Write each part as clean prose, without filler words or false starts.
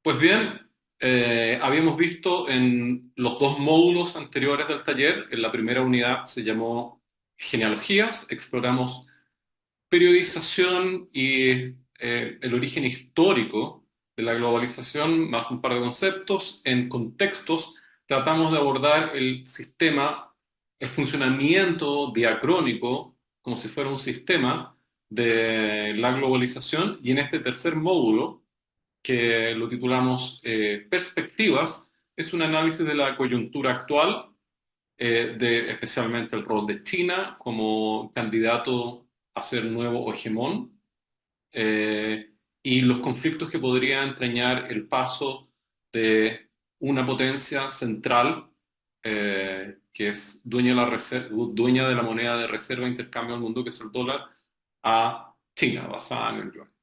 Pues bien, habíamos visto en los dos módulos anteriores del taller, en la primera unidad se llamó genealogías, exploramos periodización y el origen histórico de la globalización, más un par de conceptos. En contextos tratamos de abordar el sistema, el funcionamiento diacrónico, como si fuera un sistema de la globalización, y en este tercer módulo que lo titulamos Perspectivas, es un análisis de la coyuntura actual, de especialmente el rol de China como candidato a ser nuevo hegemón, eh, y los conflictos que podría entrañar el paso de una potencia central, que es dueña de la moneda de reserva de intercambio del mundo, que es el dólar, a China, basada en el yuan.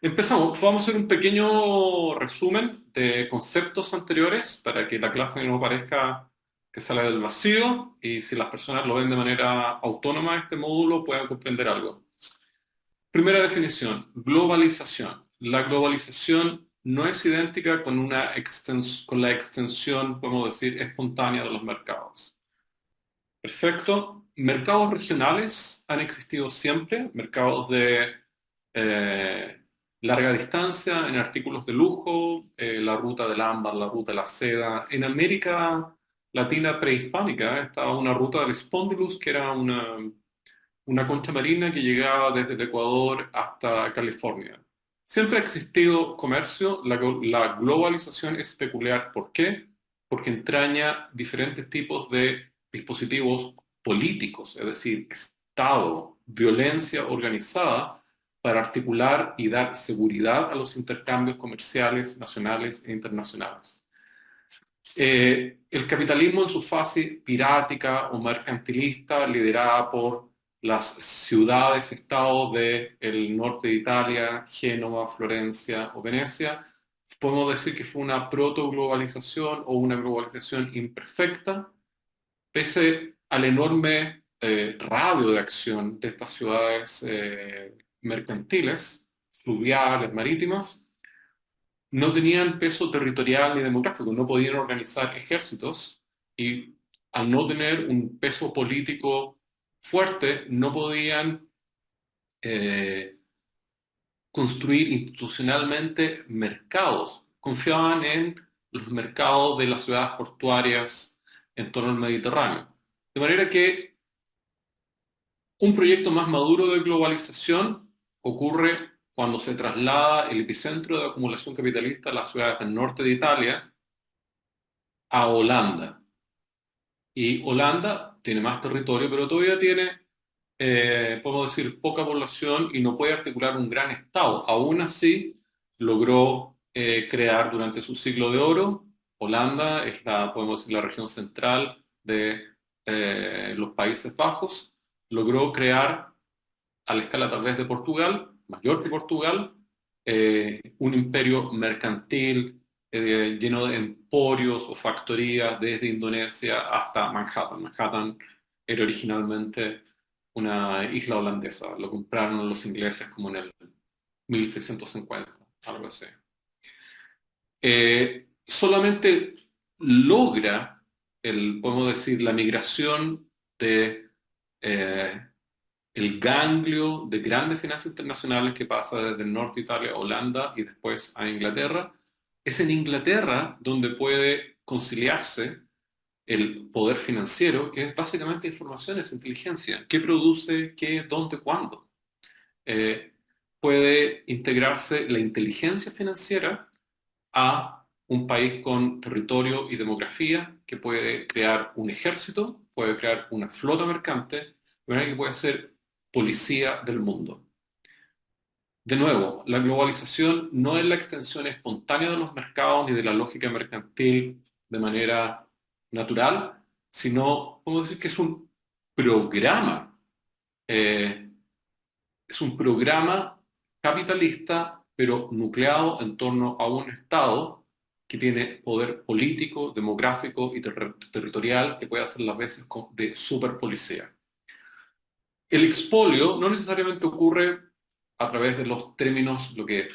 Empezamos. Vamos a hacer un pequeño resumen de conceptos anteriores para que la clase no parezca que sale del vacío y si las personas lo ven de manera autónoma este módulo puedan comprender algo. Primera definición, globalización. La globalización no es idéntica con con la extensión, podemos decir, espontánea de los mercados. Perfecto. Mercados regionales han existido siempre, mercados de eh, larga distancia en artículos de lujo, la ruta del ámbar, la ruta de la seda. En América Latina prehispánica estaba una ruta del Spondylus, que era una concha marina que llegaba desde el Ecuador hasta California. Siempre ha existido comercio, la globalización es peculiar. ¿Por qué? Porque entraña diferentes tipos de dispositivos políticos, es decir, Estado, violencia organizada para articular y dar seguridad a los intercambios comerciales nacionales e internacionales. El capitalismo en su fase pirática o mercantilista, liderada por las ciudades-estados del norte de Italia, Génova, Florencia o Venecia, podemos decir que fue una protoglobalización o una globalización imperfecta, pese al enorme radio de acción de estas ciudades mercantiles, fluviales, marítimas. No tenían peso territorial ni demográfico, no podían organizar ejércitos y al no tener un peso político fuerte, no podían eh, construir institucionalmente mercados. Confiaban en los mercados de las ciudades portuarias en torno al Mediterráneo. De manera que un proyecto más maduro de globalización ocurre cuando se traslada el epicentro de acumulación capitalista a las ciudades del norte de Italia, a Holanda. Y Holanda tiene más territorio, pero todavía tiene, podemos decir, poca población y no puede articular un gran Estado. Aún así, logró crear durante su siglo de oro. Holanda es podemos decir, la región central de los Países Bajos. Logró crear, a la escala tal vez de Portugal, mayor que Portugal, un imperio mercantil lleno de emporios o factorías desde Indonesia hasta Manhattan. Manhattan era originalmente una isla holandesa, lo compraron los ingleses como en el 1650, algo así. Solamente logra podemos decir, la migración de eh, el ganglio de grandes finanzas internacionales que pasa desde el norte de Italia a Holanda y después a Inglaterra. Es en Inglaterra donde puede conciliarse el poder financiero, que es básicamente información, es inteligencia. ¿Qué produce, qué, dónde, cuándo? Eh, Puede integrarse la inteligencia financiera a un país con territorio y demografía que puede crear un ejército, puede crear una flota mercante, de manera que puede ser policía del mundo. De nuevo, la globalización no es la extensión espontánea de los mercados ni de la lógica mercantil de manera natural, sino, podemos decir que programa, eh, es un programa capitalista, pero nucleado en torno a un Estado que tiene poder político, demográfico y territorial que puede hacer las veces de superpolicía. El expolio no necesariamente ocurre a través de los términos, lo que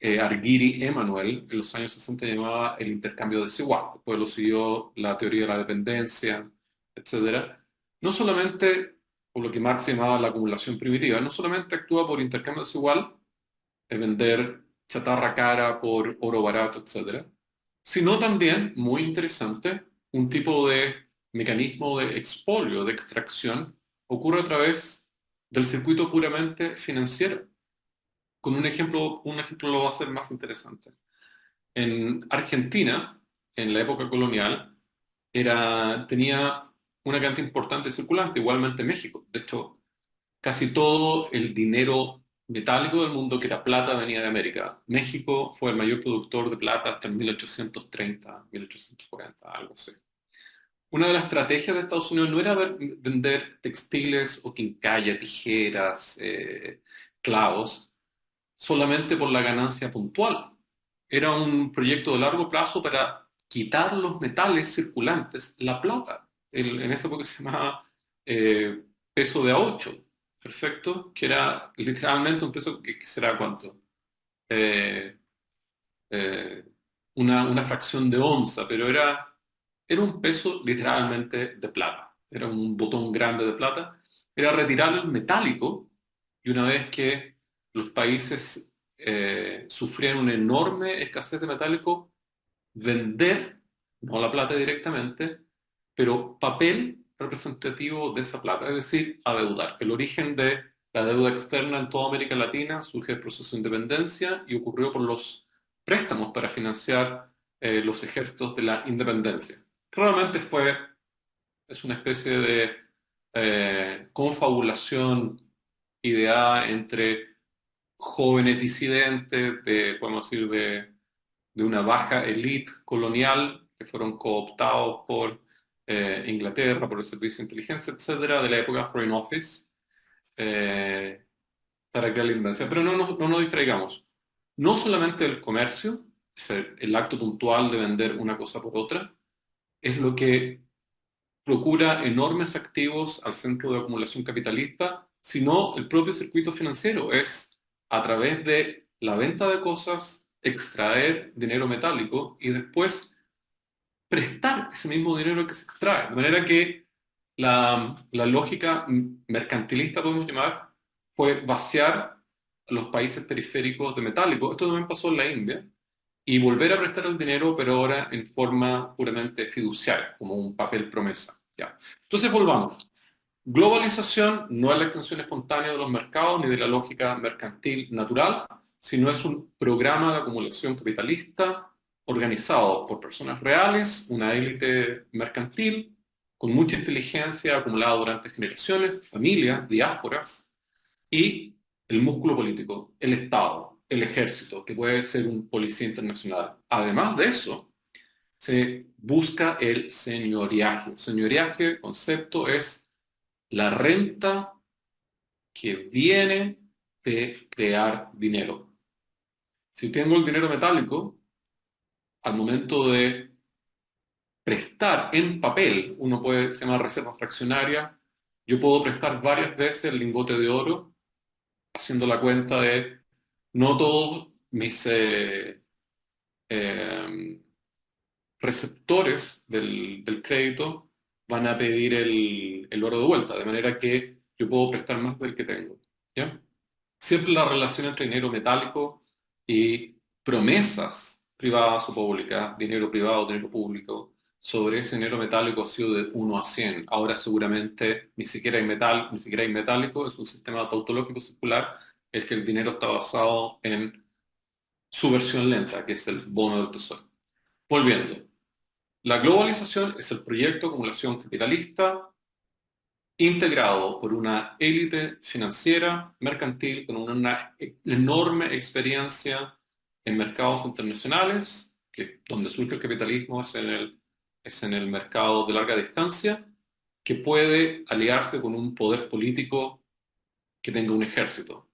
Argyri Emanuel en los años 60 llamaba el intercambio desigual. Después lo siguió la teoría de la dependencia, etcétera. No solamente por lo que Marx llamaba la acumulación primitiva, no solamente actúa por intercambio desigual, es vender chatarra cara por oro barato, etcétera, sino también, muy interesante, un tipo de mecanismo de expolio, de extracción, ocurre a través del circuito puramente financiero. Con un ejemplo lo va a hacer más interesante. En Argentina, en la época colonial, tenía una cantidad importante de circulante, igualmente México. De hecho, casi todo el dinero metálico del mundo, que era plata, venía de América. México fue el mayor productor de plata hasta el 1830, 1840, algo así. Una de las estrategias de Estados Unidos no era vender textiles o quincalla, tijeras, clavos, solamente por la ganancia puntual. Era un proyecto de largo plazo para quitar los metales circulantes, la plata. En esa época se llamaba eh, peso de A8, perfecto, que era literalmente un peso que será cuánto. Eh, eh, una fracción de onza, pero era un peso literalmente de plata. Era un botón grande de plata. Era retirar el metálico y una vez que los países sufrían una enorme escasez de metálico, vender, no la plata directamente, pero papel representativo de esa plata, es decir, adeudar. El origen de la deuda externa en toda América Latina surge del proceso de independencia y ocurrió por los préstamos para financiar los ejércitos de la independencia. Realmente es una especie de confabulación ideada entre jóvenes disidentes, podemos decir, de una baja élite colonial que fueron cooptados por Inglaterra, por el Servicio de Inteligencia, etcétera, de la época Foreign Office, eh, para crear la independencia. Pero no nos distraigamos. No solamente el comercio, es el acto puntual de vender una cosa por otra, es lo que procura enormes activos al centro de acumulación capitalista, sino el propio circuito financiero. Es a través de la venta de cosas, extraer dinero metálico y después prestar ese mismo dinero que se extrae. De manera que la lógica mercantilista, podemos llamar, fue vaciar a los países periféricos de metálico. Esto también pasó en la India. Y volver a prestar el dinero, pero ahora en forma puramente fiduciaria, como un papel promesa. ¿Ya? Entonces volvamos. Globalización no es la extensión espontánea de los mercados ni de la lógica mercantil natural, sino es un programa de acumulación capitalista organizado por personas reales, una élite mercantil con mucha inteligencia acumulada durante generaciones, familias, diásporas y el músculo político, el Estado, el ejército, que puede ser un policía internacional. Además de eso, se busca el señoriaje. Señoriaje, concepto, es la renta que viene de crear dinero. Si tengo el dinero metálico, al momento de prestar en papel, uno puede, se llama reserva fraccionaria, yo puedo prestar varias veces el lingote de oro, haciendo la cuenta de no todos mis eh, receptores del crédito van a pedir el oro de vuelta, de manera que yo puedo prestar más del que tengo. ¿Ya? Siempre la relación entre dinero metálico y promesas privadas o públicas, dinero privado, dinero público, sobre ese dinero metálico ha sido de 1 a 100. Ahora seguramente ni siquiera hay metal, ni siquiera hay metálico, es un sistema tautológico circular, el que el dinero está basado en su versión lenta, que es el bono del tesoro. Volviendo, la globalización es el proyecto de acumulación capitalista integrado por una élite financiera, mercantil, con una enorme experiencia en mercados internacionales, que donde surge el capitalismo es en el mercado de larga distancia, que puede aliarse con un poder político que tenga un ejército.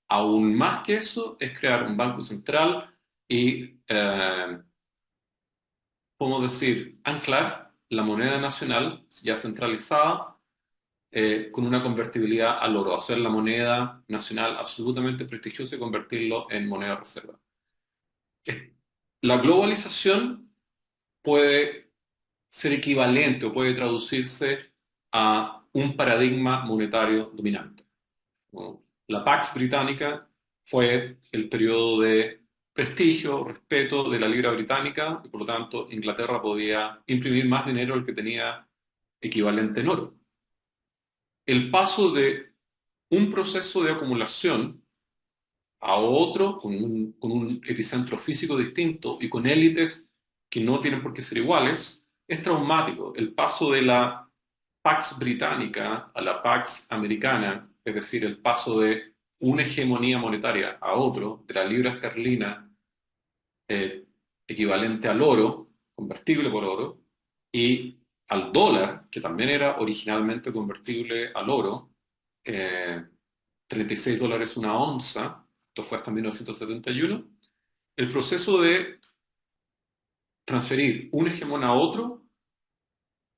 Aún más que eso, es crear un banco central y, podemos decir, anclar la moneda nacional ya centralizada con una convertibilidad al oro, hacer la moneda nacional absolutamente prestigiosa y convertirlo en moneda reserva. La globalización puede ser equivalente o puede traducirse a un paradigma monetario dominante, ¿no? La Pax Británica fue el periodo de prestigio, respeto de la libra británica y por lo tanto Inglaterra podía imprimir más dinero del que tenía equivalente en oro. El paso de un proceso de acumulación a otro con un epicentro físico distinto y con élites que no tienen por qué ser iguales, es traumático. El paso de la Pax Británica a la Pax Americana, es decir, el paso de una hegemonía monetaria a otro, de la libra esterlina eh, equivalente al oro, convertible por oro, y al dólar, que también era originalmente convertible al oro, eh, $36 una onza, esto fue hasta 1971, el proceso de transferir un hegemón a otro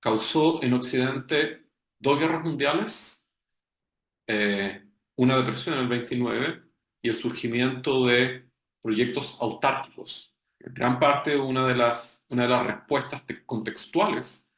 causó en Occidente dos guerras mundiales, una depresión en el 29 y el surgimiento de proyectos autárquicos. En gran parte una de las respuestas contextuales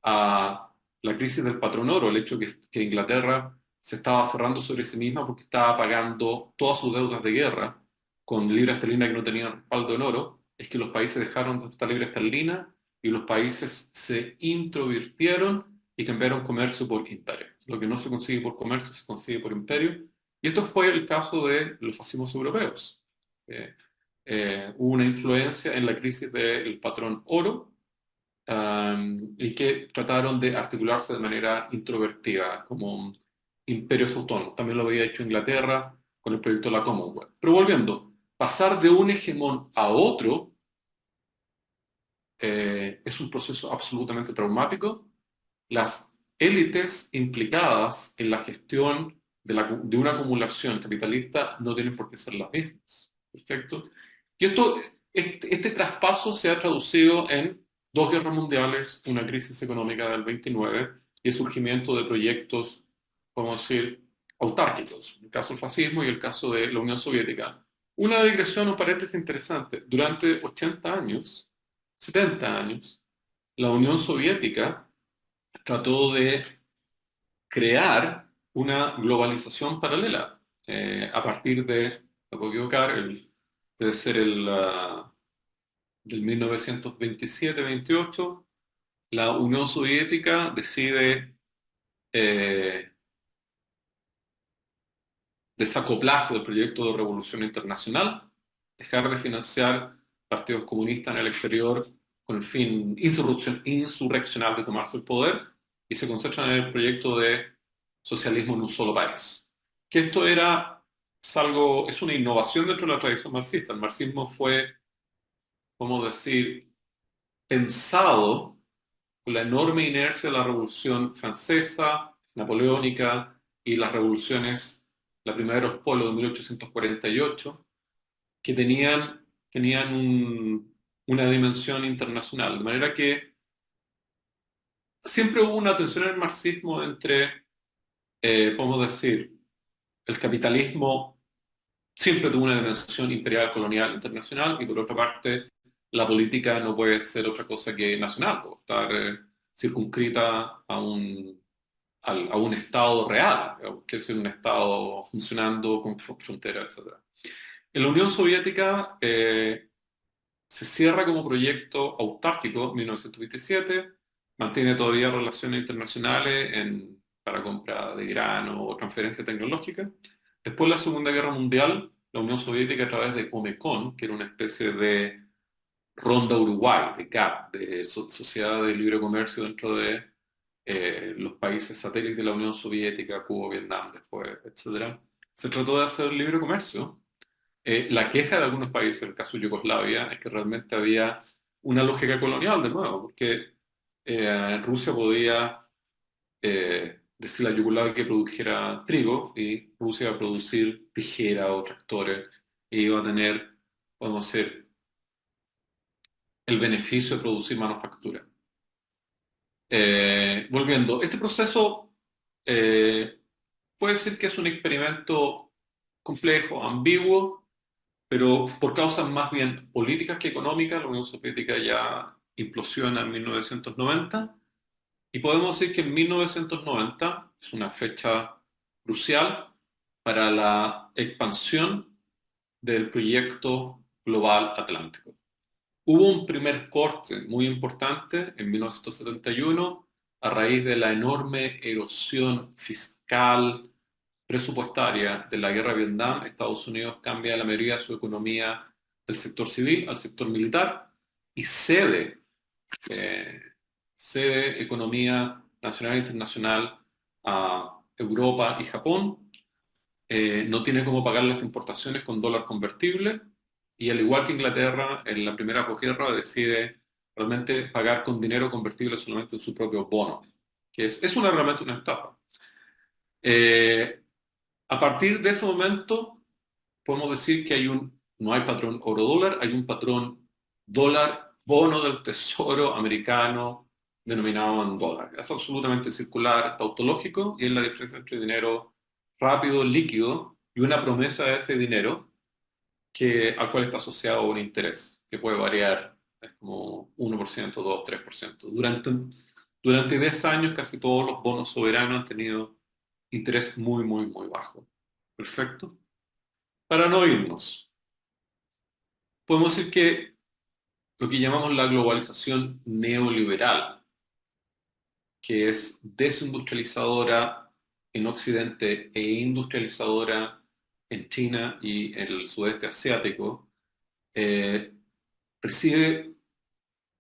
a la crisis del patrón oro, el hecho que Inglaterra se estaba cerrando sobre sí misma porque estaba pagando todas sus deudas de guerra con libra esterlina que no tenían respaldo en oro, es que los países dejaron de aceptar libra esterlina y los países se introvirtieron y cambiaron comercio por imperio. Lo que no se consigue por comercio se consigue por imperio. Y esto fue el caso de los fascismos europeos. Eh, Hubo una influencia en la crisis del patrón oro y que trataron de articularse de manera introvertida, como imperios autónomos. También lo había hecho Inglaterra con el proyecto de la Commonwealth. Pero volviendo, pasar de un hegemón a otro es un proceso absolutamente traumático. Las élites implicadas en la gestión de una acumulación capitalista no tienen por qué ser las mismas. ¿Perfecto? Y este traspaso se ha traducido en dos guerras mundiales, una crisis económica del 29 y el surgimiento de proyectos, podemos decir, autárquicos, el caso del fascismo y el caso de la Unión Soviética. Una digresión o paréntesis interesante, durante 80 años, 70 años, la Unión Soviética trató de crear una globalización paralela a partir de, me puedo equivocar, debe ser del 1927-28, la Unión Soviética decide eh, desacoplarse del proyecto de revolución internacional, dejar de financiar partidos comunistas en el exterior con el fin insurreccional de tomarse el poder y se concentran en el proyecto de socialismo en un solo país. Que esto es una innovación dentro de la tradición marxista. El marxismo fue, vamos a decir, pensado con la enorme inercia de la Revolución Francesa, Napoleónica y las revoluciones, la primera de los polos de 1848, que tenían una dimensión internacional. De manera que siempre hubo una tensión en el marxismo entre, podemos decir, el capitalismo siempre tuvo una dimensión imperial, colonial, internacional, y por otra parte, la política no puede ser otra cosa que nacional, o estar circunscrita a un Estado real, que es un Estado funcionando con frontera, etc. En la Unión Soviética se cierra como proyecto autárquico en 1927, mantiene todavía relaciones internacionales para compra de grano o transferencia tecnológica. Después de la Segunda Guerra Mundial, la Unión Soviética a través de Comecon, que era una especie de Ronda Uruguay, de GATT, de Sociedad de Libre Comercio dentro de los países satélites de la Unión Soviética, Cuba, Vietnam, después, etcétera, se trató de hacer libre comercio. La queja de algunos países, en el caso de Yugoslavia, es que realmente había una lógica colonial de nuevo, porque Rusia podía decirle a Yugoslavia que produjera trigo y Rusia iba a producir tijera o tractores y iba a tener, podemos decir, el beneficio de producir manufactura. Volviendo, este proceso puede ser que es un experimento complejo, ambiguo, pero por causas más bien políticas que económicas, la Unión Soviética ya implosiona en 1990 y podemos decir que en 1990 es una fecha crucial para la expansión del proyecto global atlántico. Hubo un primer corte muy importante en 1971 a raíz de la enorme erosión fiscal presupuestaria de la guerra de Vietnam. Estados Unidos cambia la mayoría de su economía del sector civil al sector militar y eh, cede economía nacional e internacional a Europa y Japón. No tiene cómo pagar las importaciones con dólar convertible y al igual que Inglaterra en la primera posguerra decide realmente pagar con dinero convertible solamente en su propio bono, que es una, realmente una estafa. Eh, a partir de ese momento podemos decir que no hay patrón oro-dólar, hay un patrón dólar-bono del tesoro americano denominado en dólar. Es absolutamente circular, tautológico y es la diferencia entre dinero rápido, líquido y una promesa de ese dinero al cual está asociado un interés que puede variar, es como 1%, 2, 3%. Durante 10 años casi todos los bonos soberanos han tenido interés muy, muy, muy bajo. Perfecto. Para no irnos, podemos decir que lo que llamamos la globalización neoliberal, que es desindustrializadora en Occidente e industrializadora en China y en el sudeste asiático, eh, recibe,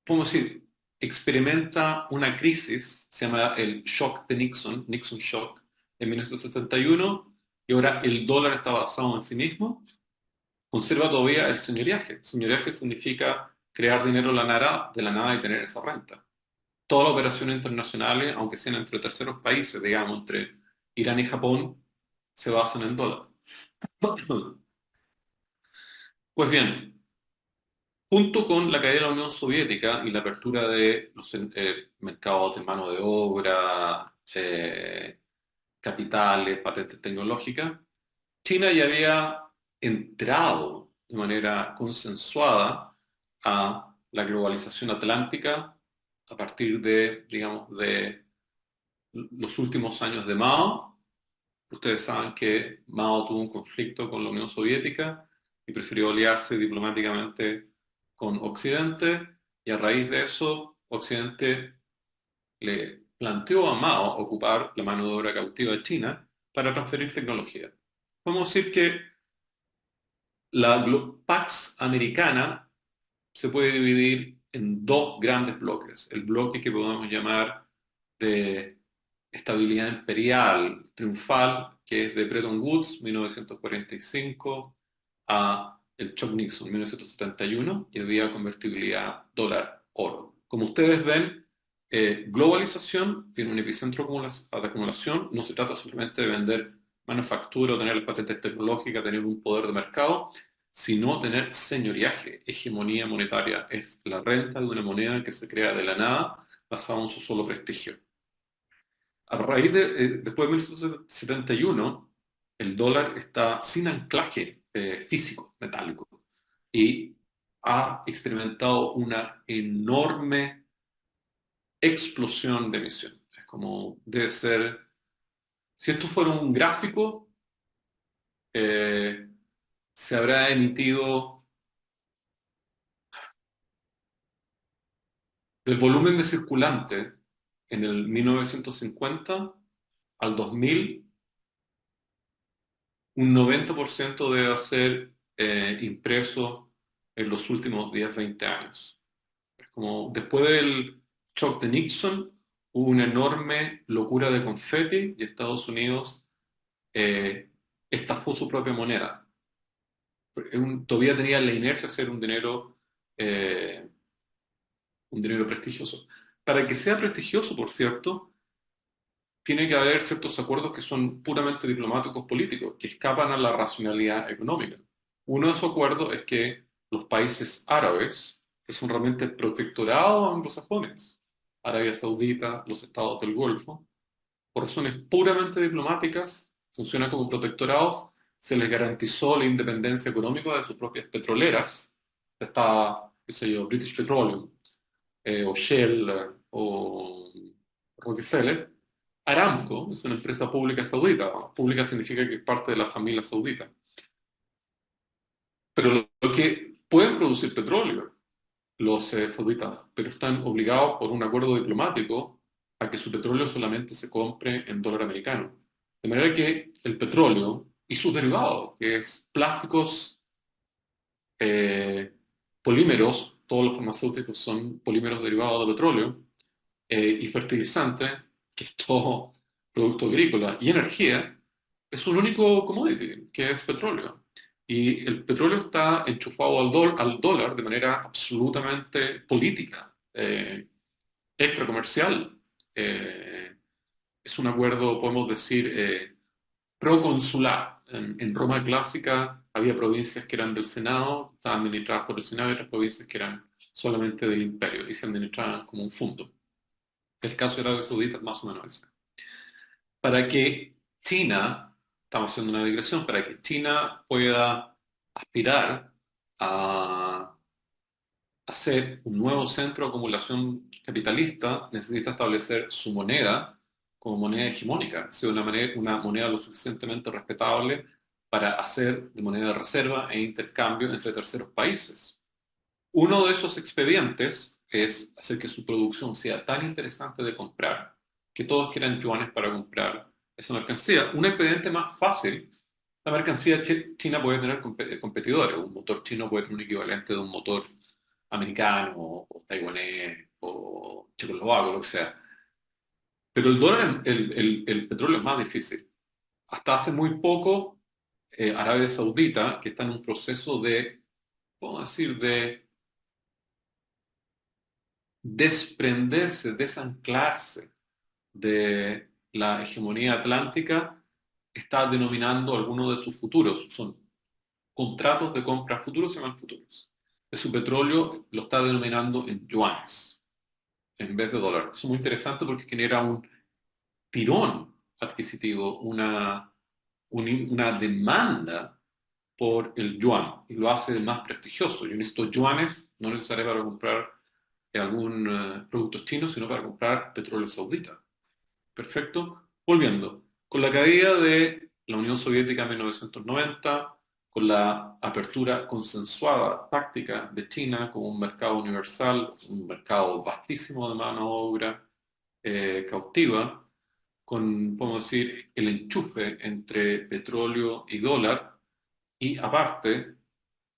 podemos decir, experimenta una crisis, se llama el shock de Nixon, Nixon Shock, en 1971, y ahora el dólar está basado en sí mismo, conserva todavía el señoreaje. Señoreaje significa crear dinero de la nada y tener esa renta. Todas las operaciones internacionales, aunque sean entre terceros países, digamos, entre Irán y Japón, se basan en dólar. Pues bien, junto con la caída de la Unión Soviética y la apertura de los mercados de mano de obra, capitales, patentes tecnológicas, China ya había entrado de manera consensuada a la globalización atlántica a partir de, digamos, de los últimos años de Mao. Ustedes saben que Mao tuvo un conflicto con la Unión Soviética y prefirió aliarse diplomáticamente con Occidente y a raíz de eso Occidente le planteó a Mao ocupar la mano de obra cautiva de China para transferir tecnología. Podemos decir que la Pax americana se puede dividir en dos grandes bloques. El bloque que podemos llamar de estabilidad imperial triunfal, que es de Bretton Woods, 1945, a el Chuck Nixon, 1971, y había convertibilidad dólar-oro. Como ustedes ven, globalización tiene un epicentro de acumulación. No se trata solamente de vender manufactura o tener las patentes tecnológicas, tener un poder de mercado, sino tener señoriaje, hegemonía monetaria. Es la renta de una moneda que se crea de la nada basada en su solo prestigio. A raíz después de 1971, el dólar está sin anclaje físico, metálico, y ha experimentado una enorme explosión de emisión. Es como debe ser, si esto fuera un gráfico, eh, se habrá emitido del volumen de circulante en el 1950 al 2000, un 90% debe ser impreso en los últimos 10, 20 años. Es como después del shock de Nixon, hubo una enorme locura de confeti y Estados Unidos eh, estafó su propia moneda. Todavía tenía la inercia de ser eh, un dinero prestigioso. Para que sea prestigioso, por cierto, tiene que haber ciertos acuerdos que son puramente diplomáticos políticos, que escapan a la racionalidad económica. Uno de esos acuerdos es que los países árabes, que son realmente protectorados anglosajones, Arabia Saudita, los estados del Golfo, por razones puramente diplomáticas, funcionan como protectorados se les garantizó la independencia económica de sus propias petroleras. Está, qué sé yo, British Petroleum, o Shell, o Rockefeller. Aramco es una empresa pública saudita. Pública significa que es parte de la familia saudita. Pero lo que pueden producir petróleo los sauditas, pero están obligados por un acuerdo diplomático a que su petróleo solamente se compre en dólar americano. De manera que el petróleo y sus derivados, que es plásticos, eh, polímeros, todos los farmacéuticos son polímeros derivados de petróleo, y fertilizantes, que es todo producto agrícola, y energía, es un único commodity, que es petróleo. Y el petróleo está enchufado al dólar de manera absolutamente política, extracomercial. Eh, es un acuerdo, podemos decir, proconsular. En Roma clásica había provincias que eran del Senado, estaban administradas por el Senado, y otras provincias que eran solamente del imperio y se administraban como un fondo. El caso de Arabia Saudita es más o menos ese. Para que China, estamos haciendo una digresión, para que China pueda aspirar a hacer un nuevo centro de acumulación capitalista, necesita establecer su moneda como moneda hegemónica, sea una moneda lo suficientemente respetable para hacer de moneda de reserva e intercambio entre terceros países. Uno de esos expedientes es hacer que su producción sea tan interesante de comprar que todos quieran yuanes para comprar esa mercancía. Un expediente más fácil, la mercancía china puede tener competidores. Un motor chino puede tener un equivalente de un motor americano o taiwanés o checoslovaco, lo que sea. Pero el dólar, el petróleo es más difícil. Hasta hace muy poco, Arabia Saudita, que está en un proceso de, ¿cómo decir?, de desprenderse, desanclarse de la hegemonía atlántica, está denominando algunos de sus futuros. Son contratos de compra futuros, se llaman futuros. De su petróleo lo está denominando en yuanes en vez de dólares. Es muy interesante porque genera un tirón adquisitivo, una demanda por el yuan y lo hace más prestigioso. Yo necesito yuanes, no necesariamente para comprar algún producto chino, sino para comprar petróleo saudita. Perfecto. Volviendo, con la caída de la Unión Soviética en 1990, con la apertura consensuada, táctica de China como un mercado universal, un mercado vastísimo de mano de obra cautiva, con, podemos decir, el enchufe entre petróleo y dólar, y aparte,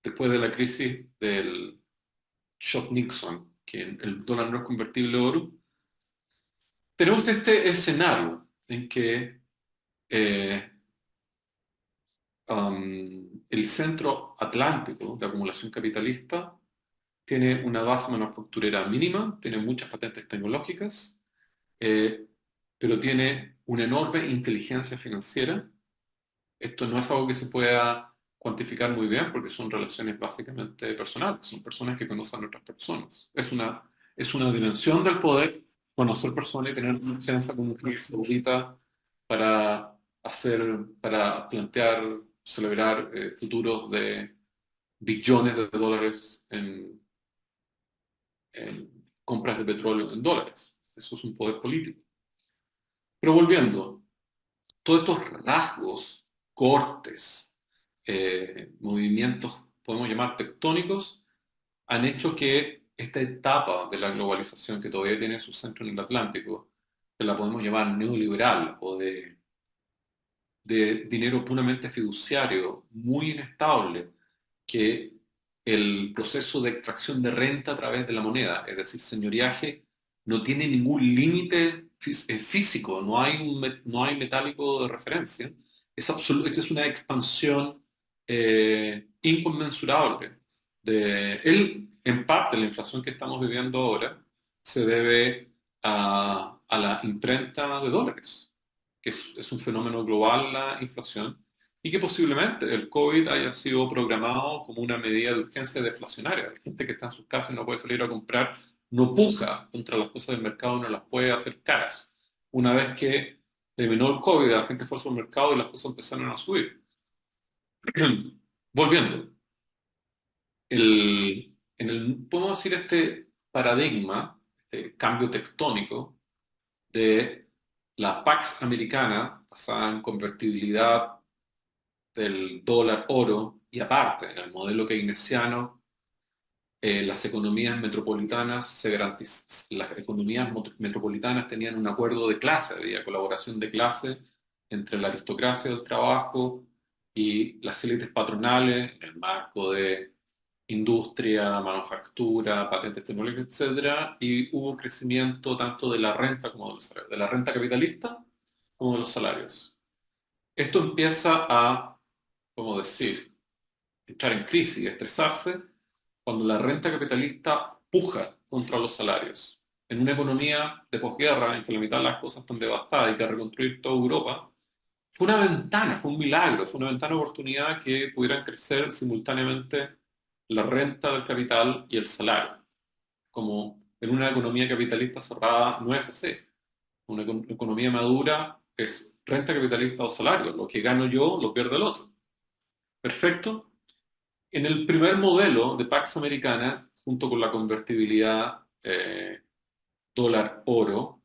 después de la crisis del shock Nixon, que el dólar no es convertible a oro, tenemos este escenario en que eh, el centro atlántico de acumulación capitalista tiene una base manufacturera mínima, tiene muchas patentes tecnológicas, eh, pero tiene una enorme inteligencia financiera. Esto no es algo que se pueda cuantificar muy bien porque son relaciones básicamente personales, son personas que conocen a otras personas. Es una dimensión del poder conocer personas y tener una confianza con una saudita para para plantear, celebrar futuros de billones de dólares en compras de petróleo en dólares. Eso es un poder político. Pero volviendo, todos estos rasgos, cortes, movimientos, podemos llamar tectónicos, han hecho que esta etapa de la globalización que todavía tiene su centro en el Atlántico, que la podemos llamar neoliberal o de dinero puramente fiduciario, muy inestable, que el proceso de extracción de renta a través de la moneda, es decir, señoriaje, no tiene ningún límite físico, no hay metálico de referencia. Esta es una expansión inconmensurable. En parte, la inflación que estamos viviendo ahora se debe a la imprenta de dólares, que es un fenómeno global la inflación, y que posiblemente el COVID haya sido programado como una medida de urgencia deflacionaria. La gente que está en sus casas y no puede salir a comprar, no puja contra las cosas del mercado, no las puede hacer caras. Una vez que terminó el COVID, la gente fue al mercado y las cosas empezaron a subir. Volviendo, podemos decir este paradigma, este cambio tectónico de la Pax americana, basada en convertibilidad del dólar oro, y aparte, en el modelo keynesiano, las economías metropolitanas las economías metropolitanas tenían un acuerdo de clase, había colaboración de clase entre la aristocracia del trabajo y las élites patronales en el marco de industria, manufactura, patentes tecnológicas, etcétera, y hubo crecimiento tanto de la renta como de los salarios, de la renta capitalista como de los salarios. Esto empieza a, ¿cómo decir?, entrar en crisis y estresarse cuando la renta capitalista puja contra los salarios. En una economía de posguerra en que la mitad de las cosas están devastadas y que reconstruir toda Europa, fue una ventana, fue un milagro, fue una ventana de oportunidad que pudieran crecer simultáneamente la renta del capital y el salario. Como en una economía capitalista cerrada no es así. Una economía madura es renta capitalista o salario. Lo que gano yo lo pierde el otro. Perfecto. En el primer modelo de Pax Americana, junto con la convertibilidad dólar-oro,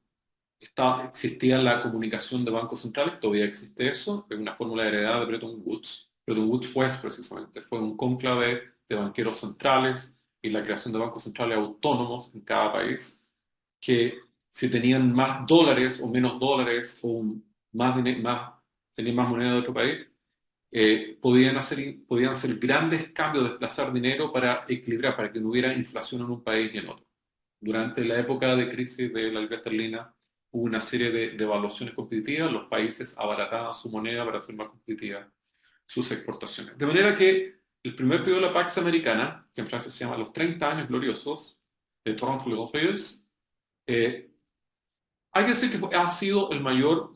existía la comunicación de bancos centrales, todavía existe eso, es una fórmula heredada de Bretton Woods. Bretton Woods fue eso precisamente, fue un cónclave de banqueros centrales y la creación de bancos centrales autónomos en cada país, que si tenían más dólares o menos dólares o tenían más moneda de otro país, podían hacer grandes cambios, desplazar dinero para equilibrar, para que no hubiera inflación en un país y en otro. Durante la época de crisis de la libra esterlina hubo una serie de devaluaciones competitivas, los países abarataban su moneda para hacer más competitivas sus exportaciones. De manera que el primer periodo de la Pax Americana, que en Francia se llama los 30 años gloriosos, de Trente Glorieux, eh, hay que decir que ha sido el mayor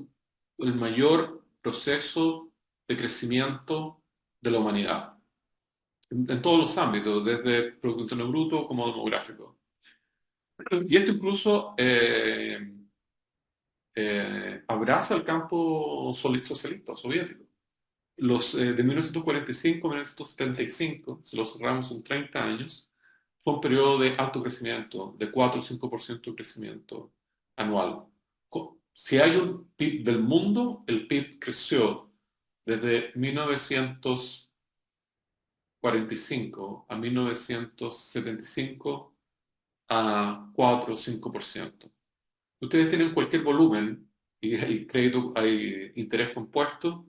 proceso de crecimiento de la humanidad, en todos los ámbitos, desde Producto Interno Bruto como demográfico. Y esto incluso abraza el campo socialista, soviético. De 1945 a 1975, si lo cerramos en 30 años, fue un periodo de alto crecimiento, de 4 o 5% de crecimiento anual. Si hay un PIB del mundo, el PIB creció desde 1945 a 1975 a 4 o 5%. Ustedes tienen cualquier volumen y hay crédito, hay interés compuesto.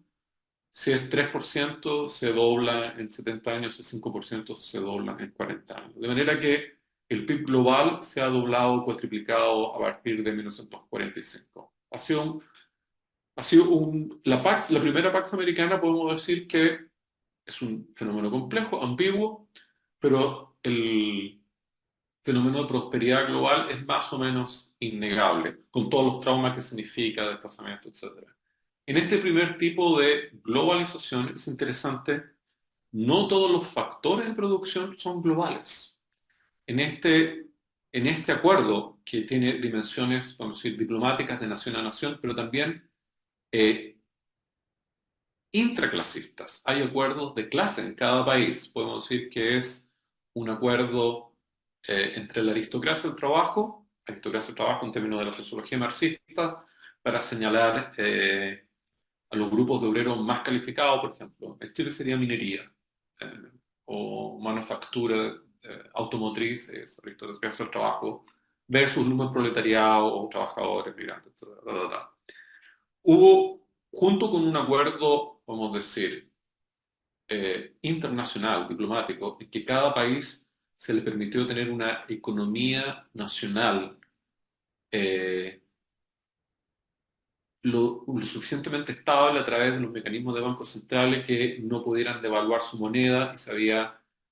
Si es 3% se dobla en 70 años, si es 5% se dobla en 40 años. De manera que el PIB global se ha doblado o cuatriplicado a partir de 1945. La primera Pax Americana podemos decir que es un fenómeno complejo, ambiguo, pero el fenómeno de prosperidad global es más o menos innegable, con todos los traumas que significa, desplazamiento, etcétera. En este primer tipo de globalización es interesante, no todos los factores de producción son globales. En este, en este acuerdo, que tiene dimensiones, vamos a decir, diplomáticas de nación a nación, pero también eh, intraclasistas. Hay acuerdos de clase en cada país. Podemos decir que es un acuerdo entre la aristocracia del trabajo en términos de la sociología marxista, para señalar a los grupos de obreros más calificados, por ejemplo. En Chile sería minería eh, o manufactura automotriz, es aristocracia del trabajo, versus un proletariado o trabajadores migrantes, etc. Hubo, junto con un acuerdo, vamos a decir, internacional, diplomático, en que cada país se le permitió tener una economía nacional eh, lo suficientemente estable a través de los mecanismos de bancos centrales que no pudieran devaluar su moneda y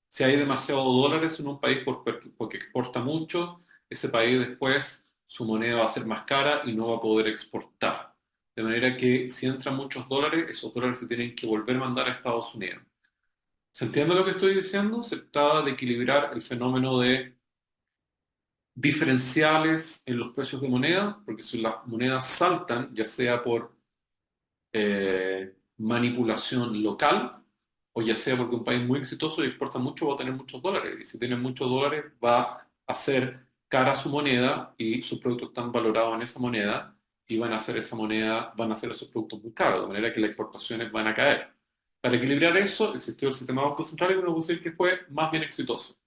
si hay demasiados dólares en un país porque exporta mucho, ese país después su moneda va a ser más cara y no va a poder exportar. De manera que si entran muchos dólares, esos dólares se tienen que volver a mandar a Estados Unidos. ¿Se entiende lo que estoy diciendo? Se trata de equilibrar el fenómeno de diferenciales en los precios de moneda, porque si las monedas saltan, ya sea por manipulación local o ya sea porque un país muy exitoso y exporta mucho va a tener muchos dólares, y si tiene muchos dólares va a hacer cara su moneda y sus productos están valorados en esa moneda y van a hacer esa moneda, van a hacer esos productos muy caros, de manera que las exportaciones van a caer. Para equilibrar eso, existió el sistema de bancos centrales y podemos decir que fue más bien exitoso.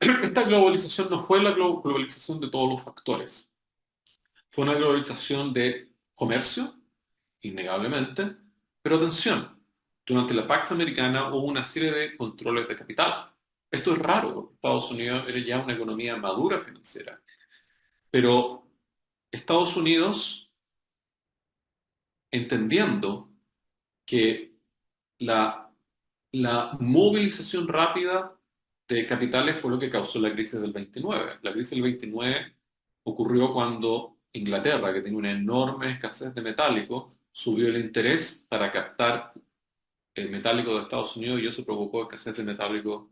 Esta globalización no fue la globalización de todos los factores, fue una globalización de comercio, innegablemente, pero atención, durante la Pax Americana hubo una serie de controles de capital. Esto es raro, porque Estados Unidos era ya una economía madura financiera, pero Estados Unidos, entendiendo que la, la movilización rápida de capitales fue lo que causó la crisis del 29. La crisis del 29 ocurrió cuando Inglaterra, que tiene una enorme escasez de metálico, subió el interés para captar metálico de Estados Unidos y eso provocó escasez de metálico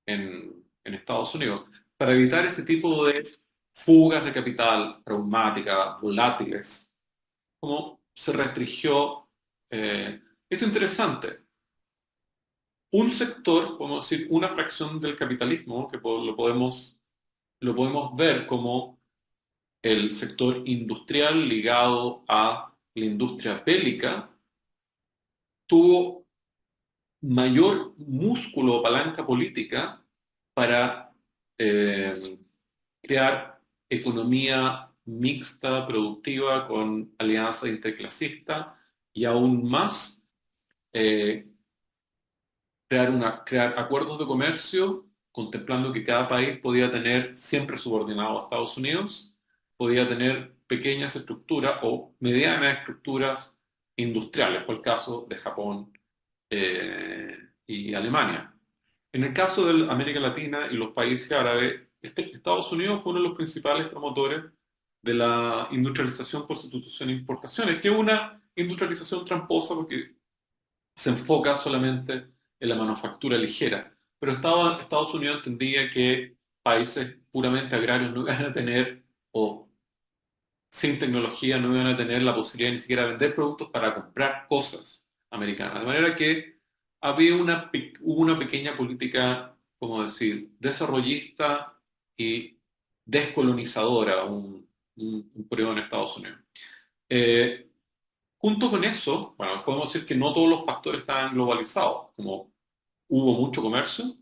en Estados Unidos. Para evitar ese tipo de fugas de capital traumáticas, volátiles, como se restringió, esto es interesante, un sector, podemos decir, una fracción del capitalismo, que lo podemos ver como el sector industrial ligado a la industria bélica, tuvo mayor músculo o palanca política para eh, crear economía mixta, productiva, con alianza interclasista y aún más eh, crear acuerdos de comercio contemplando que cada país podía tener, siempre subordinado a Estados Unidos, podía tener pequeñas estructuras o medianas estructuras industriales, fue el caso de Japón eh, y Alemania. En el caso de América Latina y los países árabes, Estados Unidos fue uno de los principales promotores de la industrialización por sustitución e importaciones, que es una industrialización tramposa porque se enfoca solamente en la manufactura ligera. Pero Estados Unidos entendía que países puramente agrarios no iban a tener, o sin tecnología, no iban a tener la posibilidad ni siquiera de vender productos para comprar cosas americanas. De manera que hubo una pequeña política, como decir, desarrollista y descolonizadora, un periodo en Estados Unidos. Eh, Junto con eso, bueno, podemos decir que no todos los factores estaban globalizados, como hubo mucho comercio.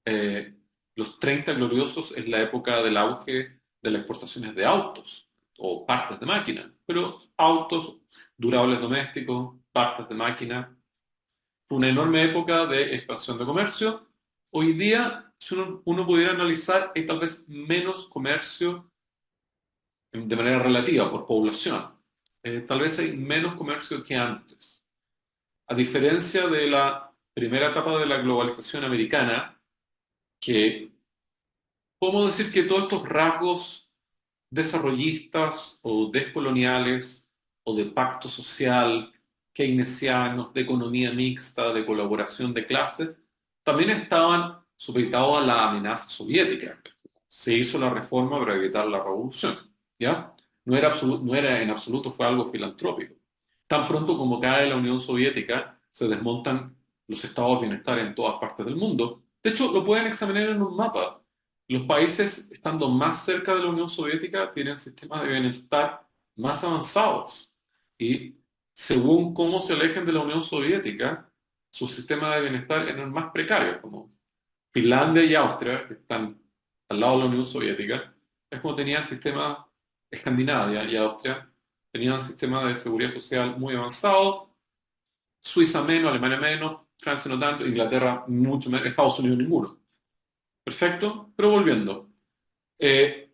eh, los 30 gloriosos es la época del auge de las exportaciones de autos o partes de máquina, pero autos, durables domésticos, partes de máquina, una enorme época de expansión de comercio. Hoy día, si uno pudiera analizar, hay tal vez menos comercio de manera relativa por población. Tal vez hay menos comercio que antes. A diferencia de la primera etapa de la globalización americana, que podemos decir que todos estos rasgos desarrollistas o descoloniales o de pacto social, keynesianos, de economía mixta, de colaboración de clases, también estaban supeditados a la amenaza soviética. Se hizo la reforma para evitar la revolución, ¿ya? No era en absoluto, fue algo filantrópico. Tan pronto como cae la Unión Soviética, se desmontan los estados de bienestar en todas partes del mundo. De hecho, lo pueden examinar en un mapa. Los países, estando más cerca de la Unión Soviética, tienen sistemas de bienestar más avanzados. Y según cómo se alejen de la Unión Soviética, sus sistemas de bienestar eran más precarios, como Finlandia y Austria, que están al lado de la Unión Soviética, es como tenían sistemas, Escandinavia y Austria, tenían sistemas de seguridad social muy avanzados, Suiza menos, Alemania menos, Francia no tanto, Inglaterra mucho menos, Estados Unidos ninguno. Perfecto, pero volviendo. Eh,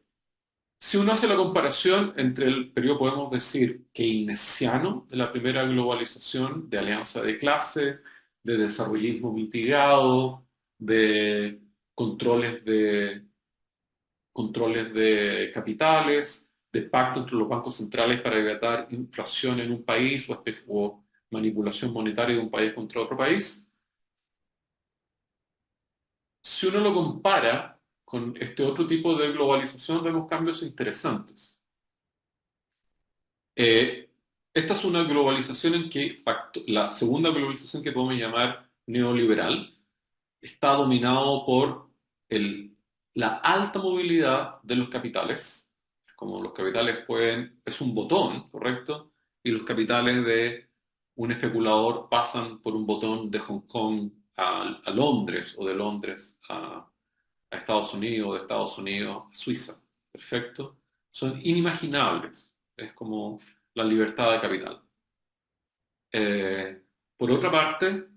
si uno hace la comparación entre el periodo, podemos decir, keynesiano de la primera globalización, de alianza de clase, de desarrollismo mitigado, de controles de, controles de capitales, de pacto entre los bancos centrales para evitar inflación en un país o manipulación monetaria de un país contra otro país, si uno lo compara con este otro tipo de globalización, vemos cambios interesantes. Eh, esta es una globalización en que la segunda globalización que podemos llamar neoliberal está dominado por la alta movilidad de los capitales. Como los capitales pueden, es un botón, ¿correcto? Y los capitales de un especulador pasan por un botón de Hong Kong a Londres o de Londres a Estados Unidos, de Estados Unidos a Suiza. Perfecto. Son inimaginables. Es como la libertad de capital. Eh, por otra parte,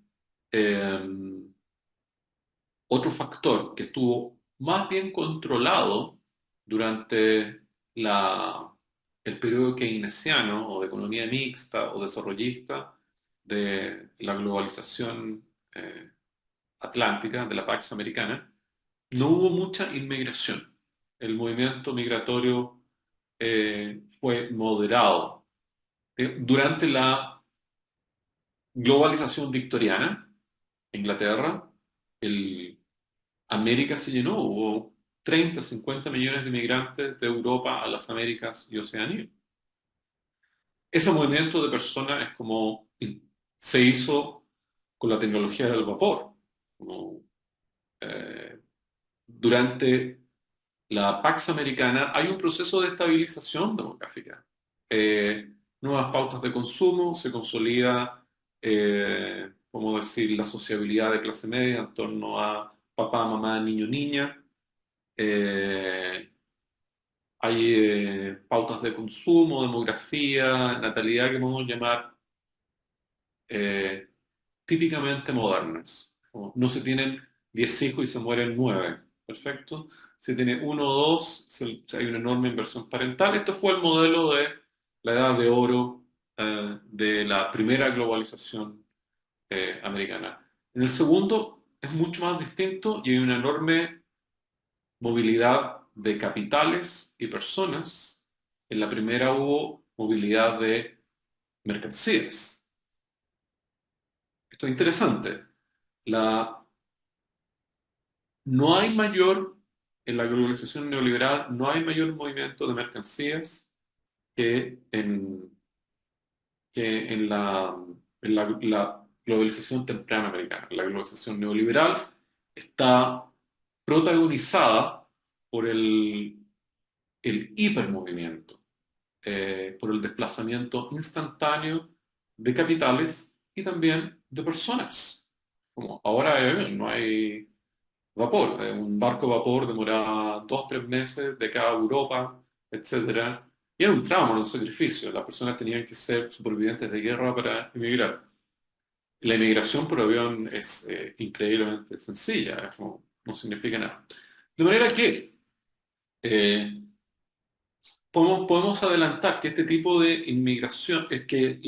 eh, otro factor que estuvo más bien controlado durante el periodo keynesiano o de economía mixta o desarrollista de la globalización atlántica, de la Pax Americana, no hubo mucha inmigración. El movimiento migratorio fue moderado. Durante la globalización victoriana, Inglaterra, el América se llenó, hubo 30, 50 millones de migrantes de Europa a las Américas y Oceanía. Ese movimiento de personas es como se hizo con la tecnología del vapor. Como, eh, durante la Pax Americana hay un proceso de estabilización demográfica. Nuevas pautas de consumo, se consolida, vamos a decir, la sociabilidad de clase media en torno a papá, mamá, niño, niña. Eh, Hay pautas de consumo, demografía, natalidad que podemos llamar eh, típicamente modernas. No se tienen 10 hijos y se mueren 9. Perfecto. Se tiene uno o dos, hay una enorme inversión parental. Esto fue el modelo de la edad de oro de la primera globalización americana. En el segundo es mucho más distinto y hay una enorme movilidad de capitales y personas. En la primera hubo movilidad de mercancías. Esto es interesante. La, no hay mayor, en la globalización neoliberal, no hay mayor movimiento de mercancías que la globalización temprana americana. La globalización neoliberal está protagonizada por el hipermovimiento, por el desplazamiento instantáneo de capitales y también de personas. Como ahora no hay vapor, un barco vapor demoraba 2, 3 meses de cada Europa, etcétera. Y era un trauma, un sacrificio. Las personas tenían que ser supervivientes de guerra para emigrar. La emigración por avión es increíblemente sencilla, no significa nada. De manera que eh, podemos adelantar que este tipo de inmigración es que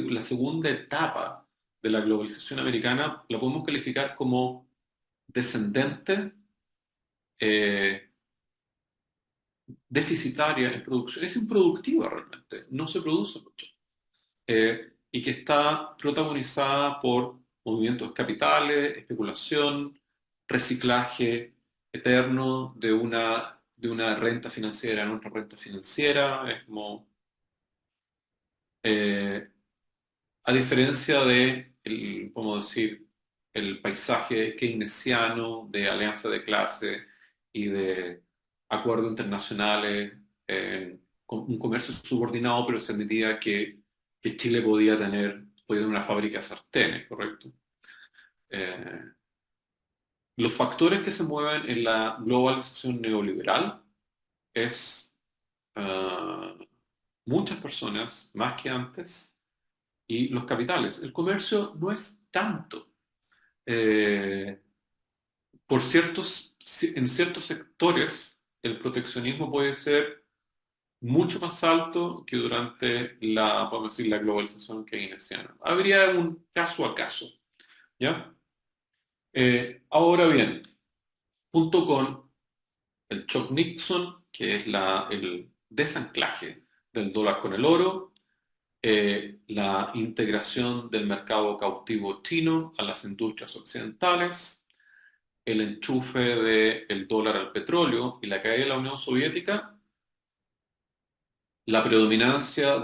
la segunda etapa de la globalización americana la podemos calificar como descendente, eh, deficitaria en producción. Es improductiva realmente, no se produce mucho. Y que está protagonizada por movimientos de capitales, especulación, reciclaje eterno de una renta financiera en otra renta financiera. Es como, eh, a diferencia podemos decir, el paisaje keynesiano de alianza de clase y de acuerdos internacionales, con un comercio subordinado, pero se admitía que Chile podía tener una fábrica de sartenes, ¿correcto? Eh, los factores que se mueven en la globalización neoliberal es ah, muchas personas, más que antes, y los capitales. El comercio no es tanto. Eh, en ciertos sectores, el proteccionismo puede ser mucho más alto que durante podemos decir, la globalización keynesiana. Habría un caso a caso, ¿ya? Ahora bien, junto con el shock Nixon, que es el desanclaje del dólar con el oro, la integración del mercado cautivo chino a las industrias occidentales, el enchufe del dólar al petróleo y la caída de la Unión Soviética, la predominancia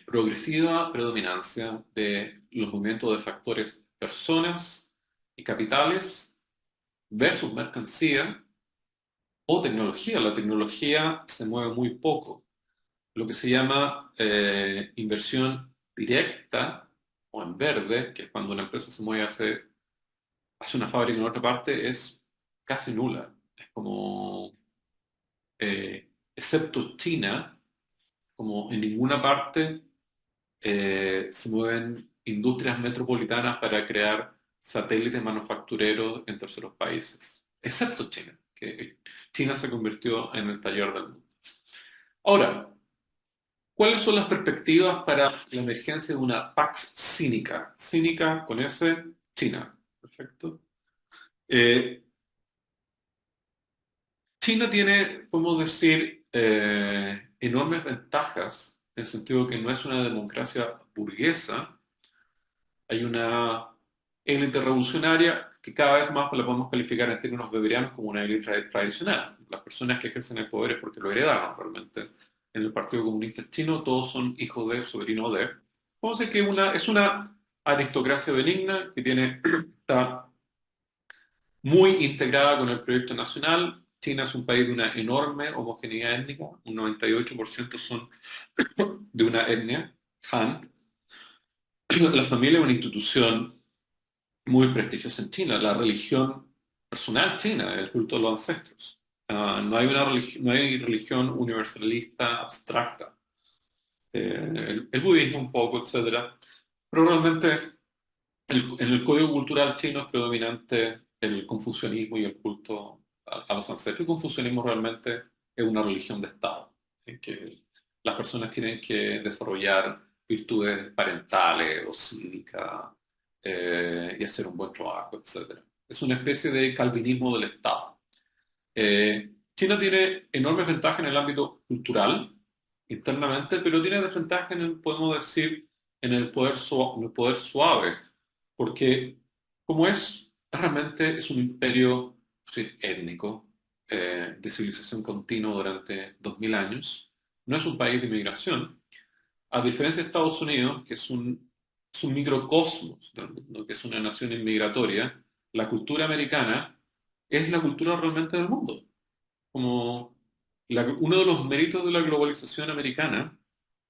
progresiva predominancia de los movimientos de factores personas y capitales versus mercancía o tecnología. La tecnología se mueve muy poco. Lo que se llama inversión directa o en verde, que es cuando una empresa se mueve hace una fábrica en otra parte, es casi nula. Es como, excepto China, como en ninguna parte se mueven industrias metropolitanas para crear satélites manufactureros en terceros países, excepto China, que China se convirtió en el taller del mundo. Ahora, ¿cuáles son las perspectivas para la emergencia de una Pax cínica? Cínica con S, China. Perfecto. Eh, China tiene, podemos decir, enormes ventajas en el sentido que no es una democracia burguesa, hay una élite revolucionaria que cada vez más la podemos calificar en términos beberianos como una élite tradicional. Las personas que ejercen el poder es porque lo heredaron realmente. En el Partido Comunista Chino todos son hijos de, sobrinos de. Vamos a decir que es una aristocracia benigna que está muy integrada con el proyecto nacional. China es un país de una enorme homogeneidad étnica, un 98% son de una etnia, Han. La familia es una institución muy prestigiosa en China, la religión personal china, el culto de los ancestros. No hay no hay religión universalista abstracta. El budismo un poco, etcétera. Pero realmente en el código cultural chino es predominante el confucianismo y el culto a los ancestros. El confucianismo realmente es una religión de Estado, en que las personas tienen que desarrollar virtudes parentales o cívicas y hacer un buen trabajo, etcétera. Es una especie de calvinismo del Estado. China tiene enormes ventajas en el ámbito cultural, internamente, pero tiene desventajas podemos decir, en el poder suave, porque como realmente es un imperio sí, étnico, de civilización continua durante 2000 años, no es un país de inmigración, a diferencia de Estados Unidos, que es un microcosmos del mundo, que es una nación inmigratoria, la cultura americana es la cultura realmente del mundo como uno de los méritos de la globalización americana,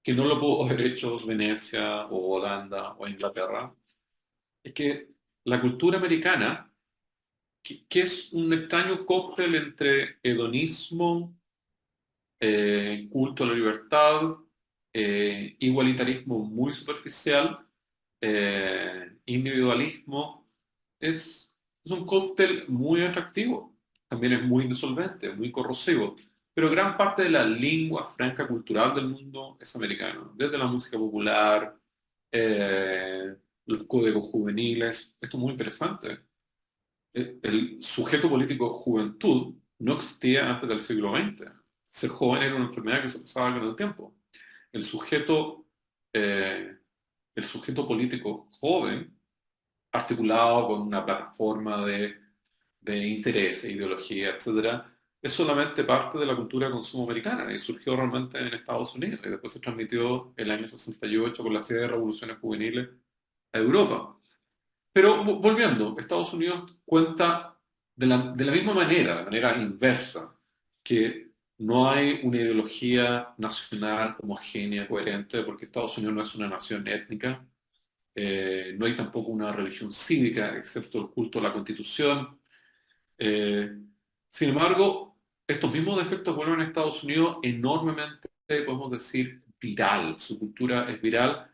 que no lo pudo haber hecho Venecia o Holanda o Inglaterra, es que la cultura americana, que es un extraño cóctel entre hedonismo, culto a la libertad, igualitarismo muy superficial, individualismo, es un cóctel muy atractivo. También es muy disolvente, muy corrosivo. Pero gran parte de la lengua franca cultural del mundo es americano. Desde la música popular, eh, los códigos juveniles. Esto es muy interesante. El sujeto político juventud no existía antes del siglo XX. Ser joven era una enfermedad que se pasaba con el tiempo. El sujeto, eh, el sujeto político joven, articulado con una plataforma de intereses, ideología, etcétera, es solamente parte de la cultura de consumo americana y surgió realmente en Estados Unidos y después se transmitió en el año 68 con las 7 revoluciones juveniles a Europa. Pero volviendo, Estados Unidos cuenta de la misma manera, de manera inversa, que no hay una ideología nacional homogénea, coherente, porque Estados Unidos no es una nación étnica, no hay tampoco una religión cívica, excepto el culto a la Constitución. Eh, Sin embargo, estos mismos defectos vuelven a Estados Unidos enormemente, podemos decir, viral. Su cultura es viral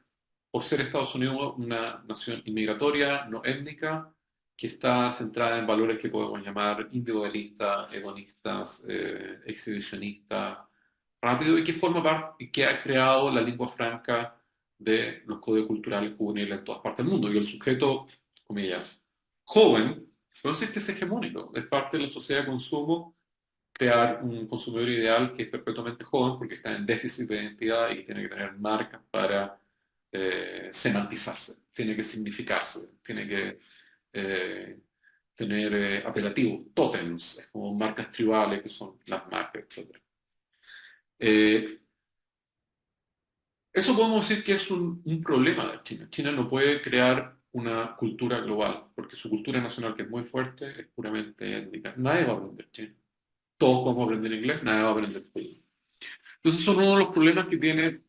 por ser Estados Unidos una nación inmigratoria, no étnica, que está centrada en valores que podemos llamar individualistas, hedonistas, exhibicionistas, rápido, y que forma parte, y que ha creado la lengua franca de los códigos culturales juveniles en todas partes del mundo. Y el sujeto, comillas, joven, entonces que es hegemónico, es parte de la sociedad de consumo crear un consumidor ideal que es perpetuamente joven porque está en déficit de identidad y tiene que tener marcas para semantizarse, tiene que significarse, tiene que eh, tener apelativos, tótems, como marcas tribales que son las marcas, etc. Eso podemos decir que es un problema de China. China no puede crear una cultura global, porque su cultura nacional, que es muy fuerte, es puramente étnica. Nadie va a aprender chino. Todos vamos a aprender inglés, nadie va a aprender español. Entonces, son uno de los problemas que tiene.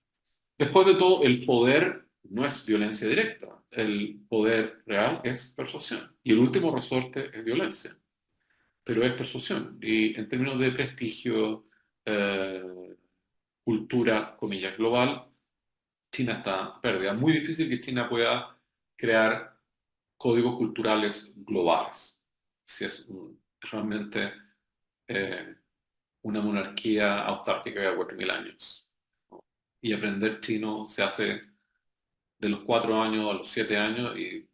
Después de todo, el poder no es violencia directa. El poder real es persuasión. Y el último resorte es violencia, pero es persuasión. Y en términos de prestigio, eh, cultura, comillas, global, China está perdida. Muy difícil que China pueda crear códigos culturales globales. Si es realmente eh, una monarquía autárquica de 4.000 años. Y aprender chino se hace de los 4 años a los 7 años y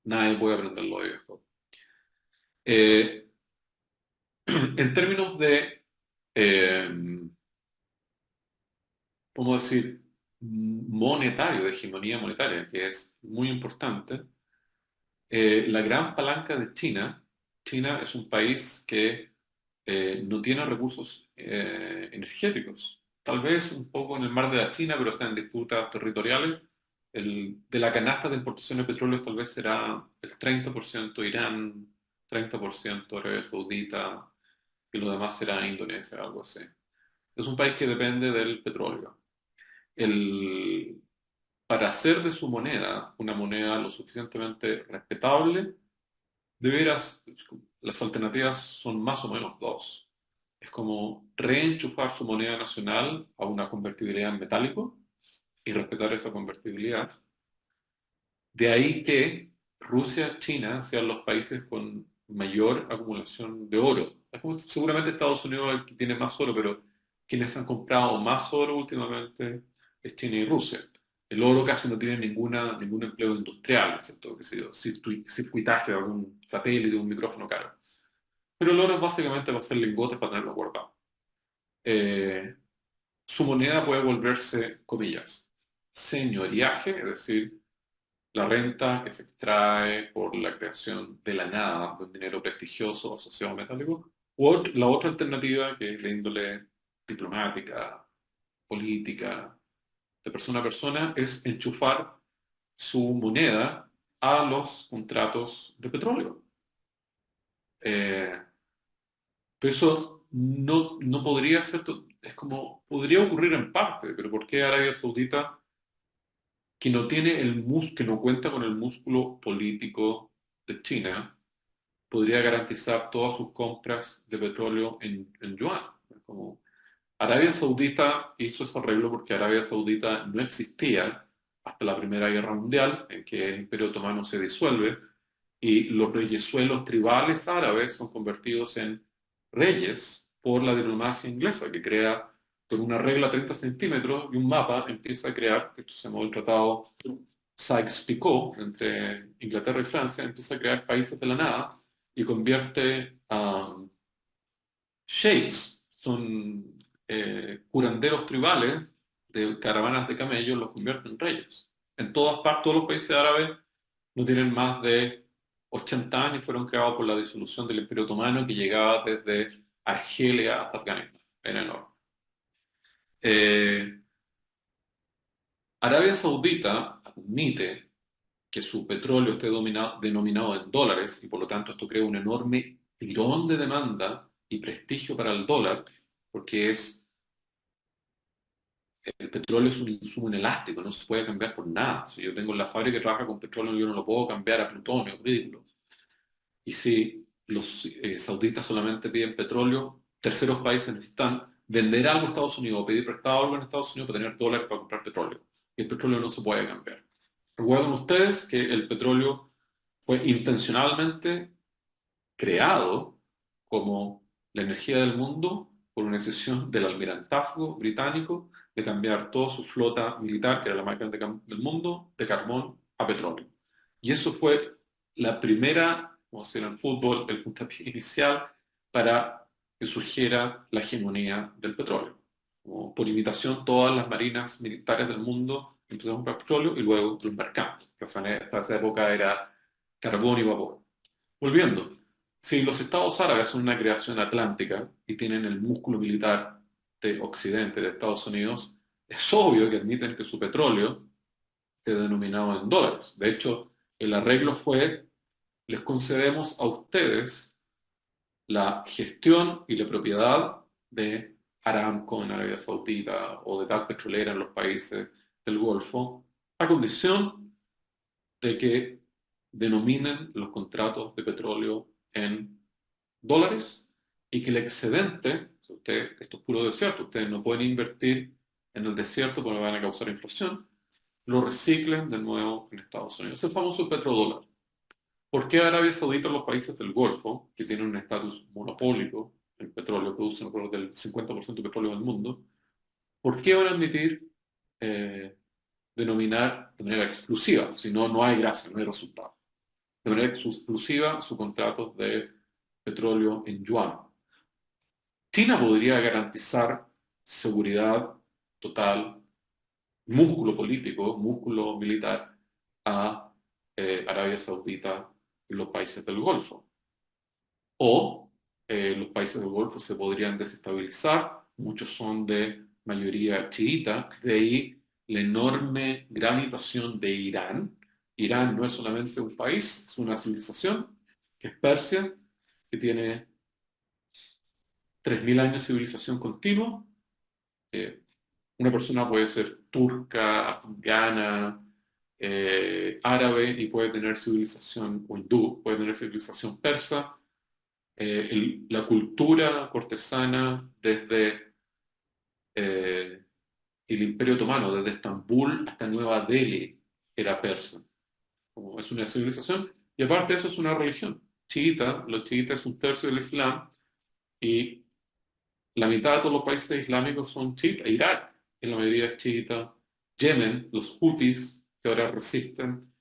nadie puede aprenderlo de viejo. Eh, en términos de, eh, ¿cómo decir?, monetario, de hegemonía monetaria, que es muy importante, la gran palanca de China, China es un país que no tiene recursos energéticos. Tal vez un poco en el mar de la China, pero está en disputas territoriales. De la canasta de importación de petróleo tal vez será el 30% Irán, 30% Arabia Saudita y lo demás será Indonesia, algo así. Es un país que depende del petróleo. El, para hacer de su moneda una moneda lo suficientemente respetable, de veras, las alternativas son más o menos dos. Es como reenchufar su moneda nacional a una convertibilidad en metálico y respetar esa convertibilidad. De ahí que Rusia, China sean los países con mayor acumulación de oro. Seguramente Estados Unidos es el que tiene más oro, pero quienes han comprado más oro últimamente es China y Rusia. El oro casi no tiene ningún empleo industrial, excepto que sea circuitaje de algún satélite, un micrófono caro. Pero el oro es básicamente va a ser lingotes para tenerlo guardado. Eh, Su moneda puede volverse, comillas, señoriaje, es decir, la renta que se extrae por la creación de la nada de un dinero prestigioso asociado a metálico, la otra alternativa, que es la índole diplomática, política, de persona a persona, es enchufar su moneda a los contratos de petróleo. Eh, pero eso no podría ser, es como, podría ocurrir en parte, pero ¿por qué Arabia Saudita, que no tiene que no cuenta con el músculo político de China, podría garantizar todas sus compras de petróleo en yuan? Como Arabia Saudita hizo ese arreglo porque Arabia Saudita no existía hasta la Primera Guerra Mundial, en que el Imperio Otomano se disuelve y los reyesuelos tribales árabes son convertidos en reyes por la diplomacia inglesa, que crea con una regla 30 centímetros y un mapa empieza a crear, que esto se llamó el Tratado Sykes-Picot entre Inglaterra y Francia, empieza a crear países de la nada y convierte a sheikhs, son curanderos tribales de caravanas de camellos, los convierten en reyes. En todas partes, todos los países árabes no tienen más de 80 años, fueron creados por la disolución del Imperio Otomano que llegaba desde Argelia hasta Afganistán, en el norte. Eh, Arabia Saudita admite que su petróleo esté denominado en dólares y por lo tanto esto crea un enorme tirón de demanda y prestigio para el dólar, porque el petróleo es un insumo inelástico, no se puede cambiar por nada. Si yo tengo la fábrica que trabaja con petróleo, yo no lo puedo cambiar a plutonio, ridículo. Y si los sauditas solamente piden petróleo, terceros países necesitan vender algo a Estados Unidos o pedir prestado algo en Estados Unidos para tener dólares para comprar petróleo. Y el petróleo no se puede cambiar. Recuerden ustedes que el petróleo fue intencionalmente creado como la energía del mundo por una decisión del almirantazgo británico de cambiar toda su flota militar, que era la más grande del mundo, de carbón a petróleo. Y eso fue la primera, como se en el fútbol, el puntapié inicial para que surgiera la hegemonía del petróleo. Como por imitación, todas las marinas militares del mundo empezaron a comprar petróleo y luego los mercados, que hasta esa época era carbón y vapor. Volviendo, si los estados árabes son una creación atlántica y tienen el músculo militar de Occidente, de Estados Unidos, es obvio que admiten que su petróleo esté denominado en dólares. De hecho, el arreglo fue, les concedemos a ustedes la gestión y la propiedad de Aramco en Arabia Saudita o de tal petrolera en los países del Golfo, a condición de que denominen los contratos de petróleo en dólares y que el excedente, esto es puro desierto, ustedes no pueden invertir en el desierto porque van a causar inflación, lo reciclen de nuevo en Estados Unidos. El famoso petrodólar. ¿Por qué Arabia Saudita y los países del Golfo, que tienen un estatus monopólico en petróleo, producen alrededor del 50% de petróleo del mundo, por qué van a admitir denominar de manera exclusiva? Si no, no hay gracia, no hay resultado. De manera exclusiva sus contratos de petróleo en yuan. China podría garantizar seguridad total, músculo político, músculo militar a Arabia Saudita y los países del Golfo. O los países del Golfo se podrían desestabilizar, muchos son de mayoría chiita, de ahí la enorme gravitación de Irán. Irán no es solamente un país, es una civilización, que es Persia, que tiene 3.000 años de civilización continua. Eh, una persona puede ser turca, afgana, árabe y puede tener civilización, o hindú, puede tener civilización persa. La cultura cortesana desde el Imperio Otomano, desde Estambul hasta Nueva Delhi, era persa. Como es una civilización, y aparte de eso es una religión. Chiita, los chiitas es un tercio del Islam, y la mitad de todos los países islámicos son chiitas. Irak, en la mayoría es chiita. Yemen, los hutis, que ahora resisten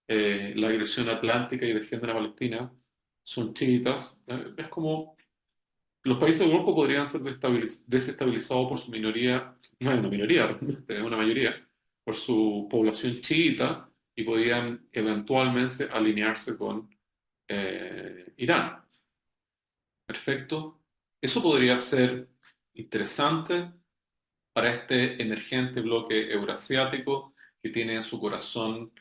la agresión atlántica y defienden a Palestina, son chiitas. Es como los países del Golfo podrían ser desestabilizados por su minoría, no es una minoría, realmente, es una mayoría, por su población chiita y podrían eventualmente alinearse con Irán. Perfecto. Eso podría ser interesante para este emergente bloque eurasiático que tiene en su corazón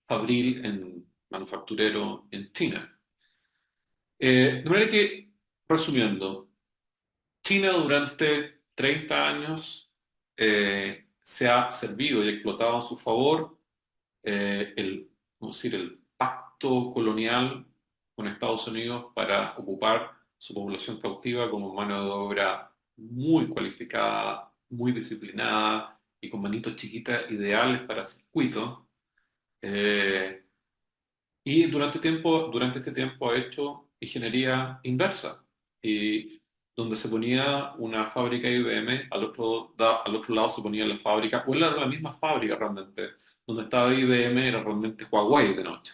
fabril en manufacturero en China. De manera que, resumiendo, China durante 30 años se ha servido y explotado a su favor vamos a decir, el pacto colonial con Estados Unidos para ocupar su población cautiva como mano de obra muy cualificada, muy disciplinada y con manitos chiquitas ideales para circuitos. Eh, y durante este tiempo ha hecho ingeniería inversa, y donde se ponía una fábrica IBM, al otro lado se ponía la fábrica, o era la misma fábrica realmente, donde estaba IBM era realmente Huawei de noche,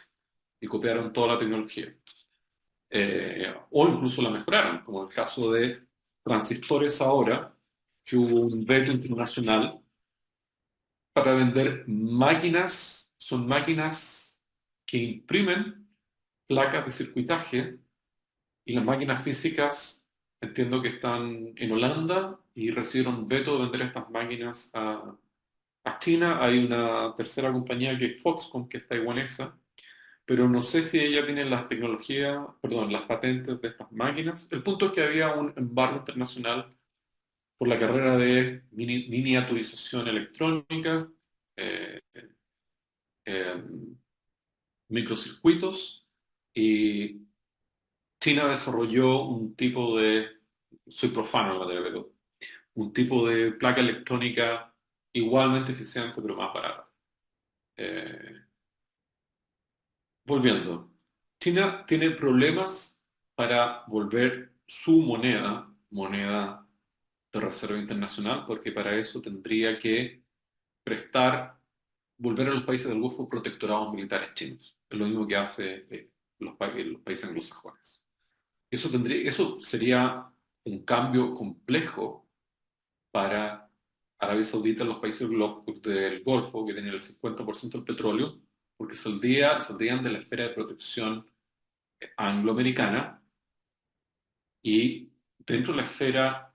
y copiaron toda la tecnología. O incluso la mejoraron, como el caso de transistores ahora, que hubo un veto internacional para vender máquinas, son máquinas que imprimen placas de circuitaje, y las máquinas físicas entiendo que están en Holanda y recibieron veto de vender estas máquinas a China. Hay una tercera compañía que es Foxconn, que es taiwanesa, pero no sé si ella tiene las tecnologías, perdón, las patentes de estas máquinas. El punto es que había un embargo internacional por la carrera de miniaturización electrónica, eh, eh, microcircuitos, y China desarrolló un tipo de, soy profano en materia, pero un tipo de placa electrónica igualmente eficiente, pero más barata. Eh, Volviendo, China tiene problemas para volver su moneda de reserva internacional, porque para eso tendría que prestar, volver a los países del Golfo protectorados militares chinos. Es lo mismo que hace los países anglosajones. Eso sería un cambio complejo para Arabia Saudita y los países del Golfo, que tienen el 50% del petróleo, porque saldrían de la esfera de protección angloamericana, y dentro de la esfera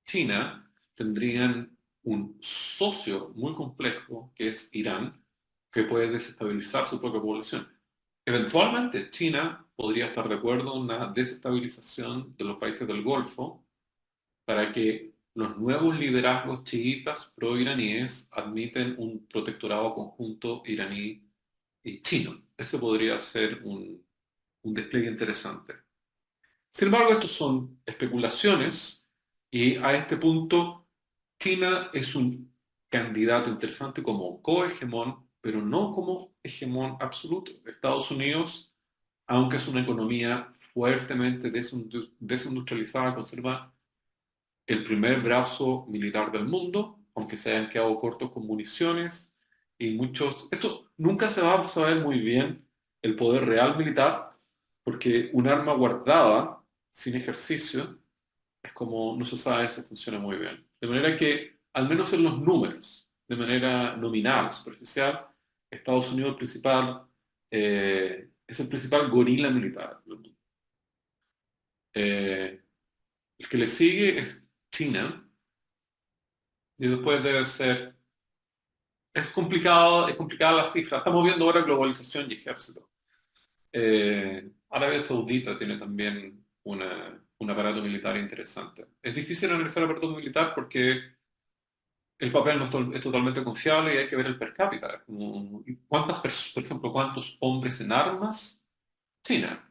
china tendrían un socio muy complejo que es Irán, que puede desestabilizar su propia población. Eventualmente China podría estar de acuerdo en la desestabilización de los países del Golfo para que los nuevos liderazgos chiitas pro-iraníes admiten un protectorado conjunto iraní y chino. Eso podría ser un despliegue interesante. Sin embargo, estos son especulaciones y a este punto China es un candidato interesante como cohegemón, pero no como hegemón absoluto. Estados Unidos, aunque es una economía fuertemente desindustrializada, conserva el primer brazo militar del mundo, aunque se hayan quedado cortos con municiones y muchos... Esto nunca se va a saber muy bien el poder real militar, porque un arma guardada sin ejercicio es como no se sabe si funciona muy bien. De manera que, al menos en los números, de manera nominal, superficial, Estados Unidos es el principal gorila militar del mundo. Eh, el que le sigue es China, y después debe ser... es complicada la cifra. Estamos viendo ahora globalización y ejército. Arabia Saudita tiene también un aparato militar interesante. Es difícil analizar el aparato militar porque el papel no es totalmente confiable y hay que ver el per cápita. Por ejemplo, cuántos hombres en armas? China.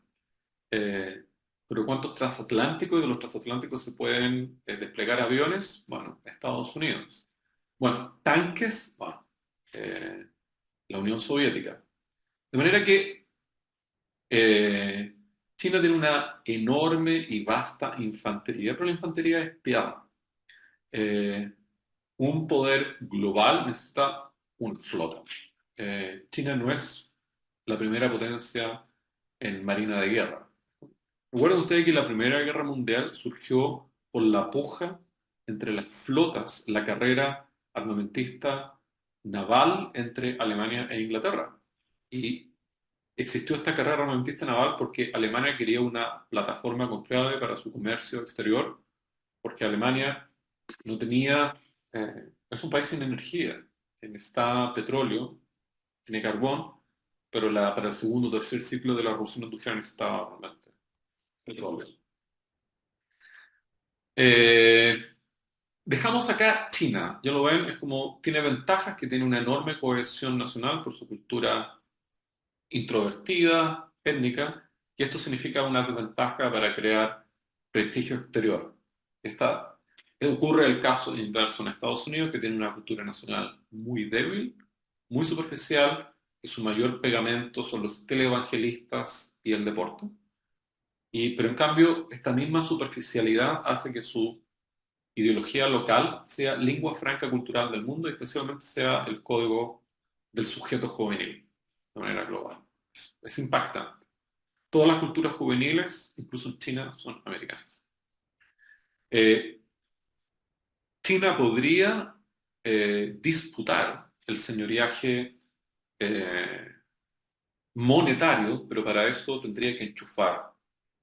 Eh, pero cuántos transatlánticos y de los transatlánticos se pueden desplegar aviones? Bueno, Estados Unidos. Bueno, tanques, bueno, eh, la Unión Soviética. De manera que eh, China tiene una enorme y vasta infantería, pero la infantería es tierra. Eh, un poder global necesita una flota. China no es la primera potencia en marina de guerra. Recuerden ustedes que la Primera Guerra Mundial surgió por la puja entre las flotas, la carrera armamentista naval entre Alemania e Inglaterra. Y existió esta carrera armamentista naval porque Alemania quería una plataforma confiable para su comercio exterior, porque Alemania no tenía, es un país sin energía, necesita petróleo, tiene carbón, pero para el segundo o tercer ciclo de la revolución industrial necesitaba realmente petróleo. Eh, dejamos acá China, ya lo ven, es como, tiene ventajas que tiene una enorme cohesión nacional por su cultura introvertida, étnica, y esto significa una desventaja para crear prestigio exterior. Está, ocurre el caso inverso en Estados Unidos, que tiene una cultura nacional muy débil, muy superficial, y su mayor pegamento son los televangelistas y el deporte. Pero en cambio, esta misma superficialidad hace que su ideología local sea lengua franca cultural del mundo y especialmente sea el código del sujeto juvenil de manera global. Es impactante. Todas las culturas juveniles, incluso en China, son americanas. Eh, China podría disputar el señoreaje eh, monetario, pero para eso tendría que enchufar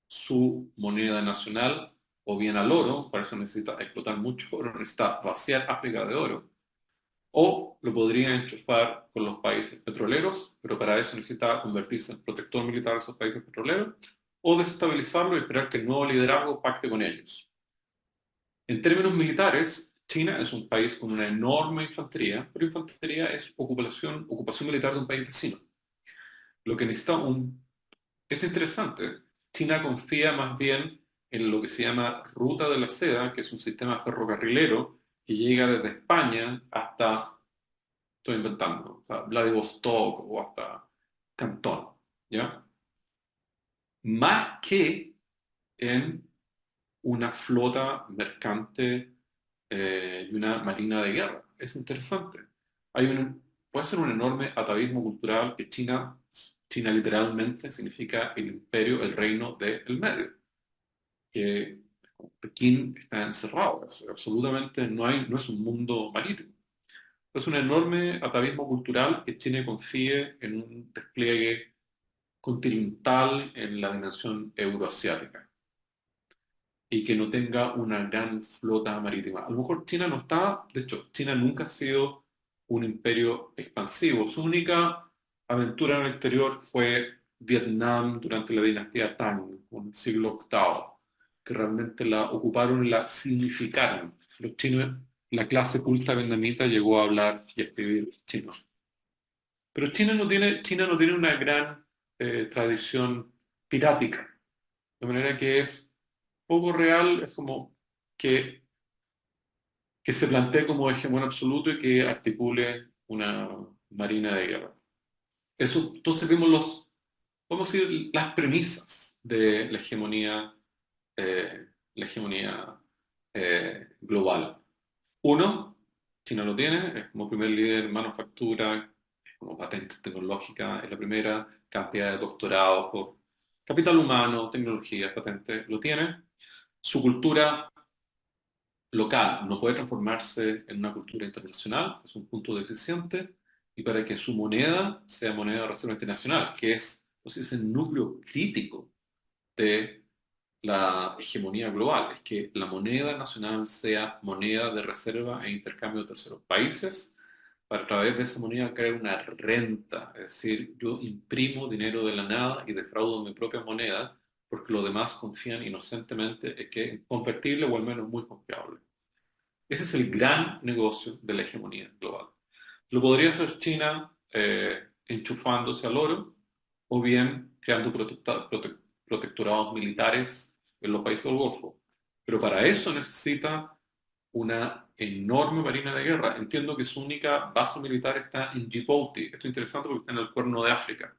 su moneda nacional o bien al oro, para eso necesita explotar mucho oro, necesita vaciar África de oro, o lo podría enchufar con los países petroleros, pero para eso necesita convertirse en protector militar de esos países petroleros, o desestabilizarlo y esperar que el nuevo liderazgo pacte con ellos. En términos militares, China es un país con una enorme infantería, pero infantería es ocupación militar de un país vecino. Lo que necesita esto es interesante, China confía más bien en lo que se llama Ruta de la Seda, que es un sistema ferrocarrilero que llega desde España hasta, estoy inventando, o sea, Vladivostok o hasta Cantón, ¿ya? Más que en una flota mercante y una marina de guerra. Es interesante. Puede ser un enorme atavismo cultural que China literalmente significa el imperio, el reino del medio, que Pekín está encerrado, absolutamente no es un mundo marítimo. Es un enorme atavismo cultural que China confíe en un despliegue continental en la dimensión euroasiática. y que no tenga una gran flota marítima. A lo mejor China no está, de hecho, China nunca ha sido un imperio expansivo. Su única aventura en el exterior fue Vietnam durante la dinastía Tang, en el siglo octavo, que realmente la ocuparon y la significaron. Los chinos, la clase culta vietnamita llegó a hablar y a escribir chino. Pero China no tiene una gran tradición pirática, de manera que es poco real, es como que, que se plantee como hegemón absoluto y que articule una marina de guerra. Eso, entonces vimos vamos a decir, las premisas de la hegemonía global. Uno, China lo tiene, es como primer líder en manufactura, es como patentes tecnológicas, es la primera cantidad de doctorados por capital humano, tecnología, patentes, lo tiene. Su cultura local no puede transformarse en una cultura internacional, es un punto deficiente, y para que su moneda sea moneda de reserva internacional, que es, pues, es el núcleo crítico de la hegemonía global, es que la moneda nacional sea moneda de reserva e intercambio de terceros países, para a través de esa moneda crear una renta, es decir, yo imprimo dinero de la nada y defraudo mi propia moneda, porque los demás confían inocentemente en que es convertible o al menos muy confiable. Ese es el gran negocio de la hegemonía global. Lo podría hacer China enchufándose al oro o bien creando protectorados militares en los países del Golfo. Pero para eso necesita una enorme marina de guerra. Entiendo que su única base militar está en Djibouti. Esto es interesante porque está en el Cuerno de África.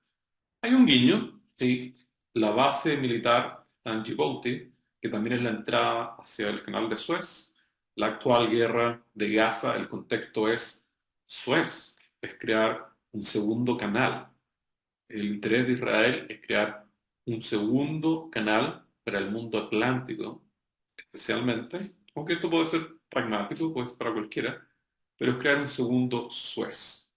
Hay un guiño, sí, la base militar está en Djibouti, que también es la entrada hacia el canal de Suez. La actual guerra de Gaza, el contexto es Suez, es crear un segundo canal. El interés de Israel es crear un segundo canal para el mundo atlántico, especialmente, aunque esto puede ser pragmático, puede ser para cualquiera, pero es crear un segundo Suez,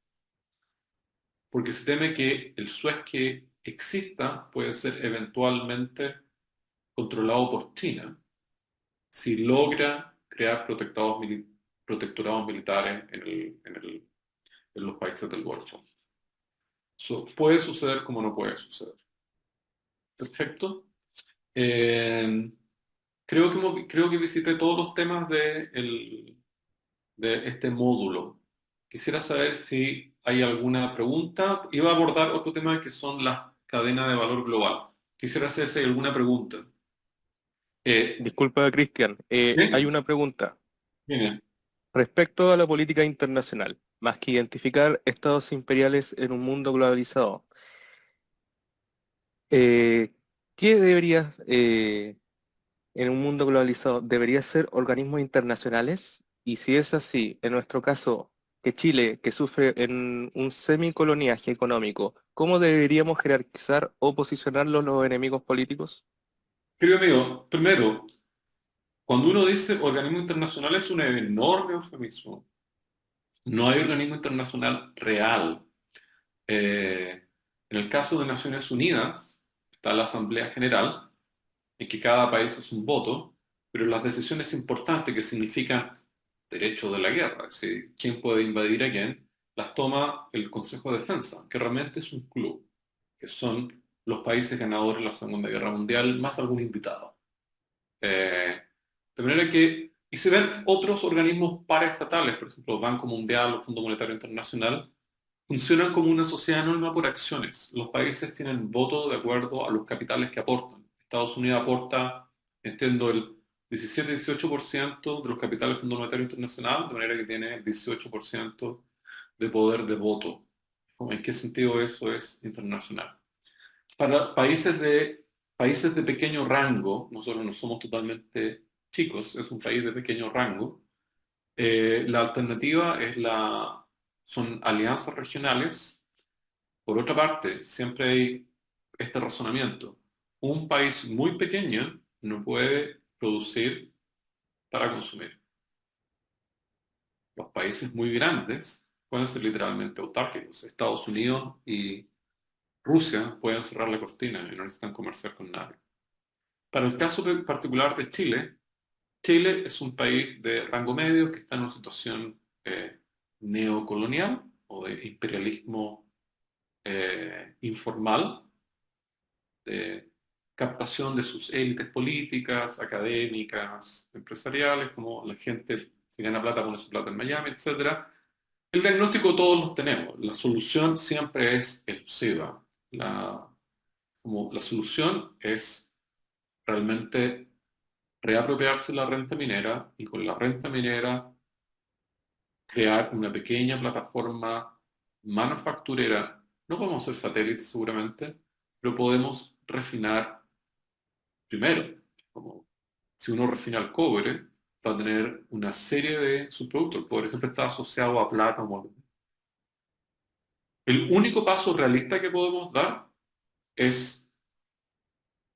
porque se teme que el Suez que exista puede ser eventualmente controlado por China si logra crear protectorados militares en los países del Golfo. Eso puede suceder como no puede suceder. Perfecto. Eh, creo que visité todos los temas de este módulo. Quisiera saber si hay alguna pregunta. Iba a abordar otro tema que son las cadenas de valor global. Quisiera saber si hay alguna pregunta. Eh, Disculpa, Cristian, hay bien, una pregunta. bien. Respecto a la política internacional, más que identificar estados imperiales en un mundo globalizado, eh, ¿qué en un mundo globalizado, debería ser organismos internacionales? Y si es así, en nuestro caso, que Chile, que sufre en un semicoloniaje económico, ¿cómo deberíamos jerarquizar o posicionar los enemigos políticos? Querido amigo, primero, cuando uno dice organismo internacional es un enorme eufemismo. No hay organismo internacional real. En el caso de Naciones Unidas, está la Asamblea General, en que cada país es un voto, pero las decisiones importantes que significan derecho de la guerra, es decir, quién puede invadir a quién, las toma el Consejo de Defensa, que realmente es un club, que son los países ganadores de la Segunda Guerra Mundial, más algún invitado. De manera que, y se ven otros organismos paraestatales, por ejemplo, el Banco Mundial o Fondo Monetario Internacional, funcionan como una sociedad anónima por acciones. Los países tienen voto de acuerdo a los capitales que aportan. Estados Unidos aporta, entiendo, el 17-18% de los capitales del Fondo Monetario Internacional, de manera que tiene el 18% de poder de voto. ¿En qué sentido eso es internacional? Para países de pequeño rango, nosotros no somos totalmente chicos, es un país de pequeño rango, la alternativa son alianzas regionales. Por otra parte, siempre hay este razonamiento. Un país muy pequeño no puede producir para consumir. Los países muy grandes pueden ser literalmente autárquicos. Estados Unidos y Rusia pueden cerrar la cortina y no necesitan comerciar con nadie. Para el caso particular de Chile, Chile es un país de rango medio que está en una situación neocolonial o de imperialismo informal, de captación de sus élites políticas, académicas, empresariales, como la gente se gana plata, pone su plata en Miami, etcétera. El diagnóstico todos los tenemos. La solución siempre es elusiva. Como la solución es realmente reapropiarse la renta minera y con la renta minera crear una pequeña plataforma manufacturera. No podemos ser satélites seguramente, pero podemos refinar primero. Como si uno refina el cobre, va a tener una serie de subproductos. El cobre siempre está asociado a plata o molibdeno. El único paso realista que podemos dar es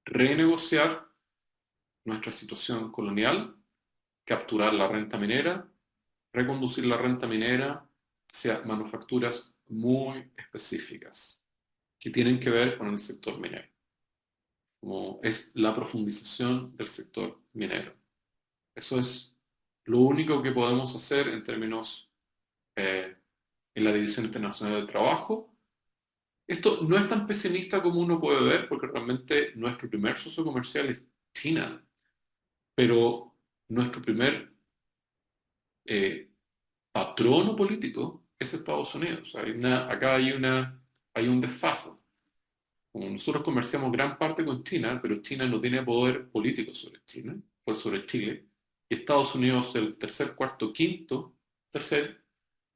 renegociar nuestra situación colonial, capturar la renta minera, reconducir la renta minera hacia manufacturas muy específicas que tienen que ver con el sector minero, como es la profundización del sector minero. Eso es lo único que podemos hacer en términos eh, en la División Internacional del Trabajo. Esto no es tan pesimista como uno puede ver, porque realmente nuestro primer socio comercial es China, pero nuestro primer eh, patrono político es Estados Unidos. Acá hay un desfase. Como nosotros comerciamos gran parte con China, pero China no tiene poder político sobre China, pues sobre Chile. Y Estados Unidos es el tercer, cuarto, quinto, tercer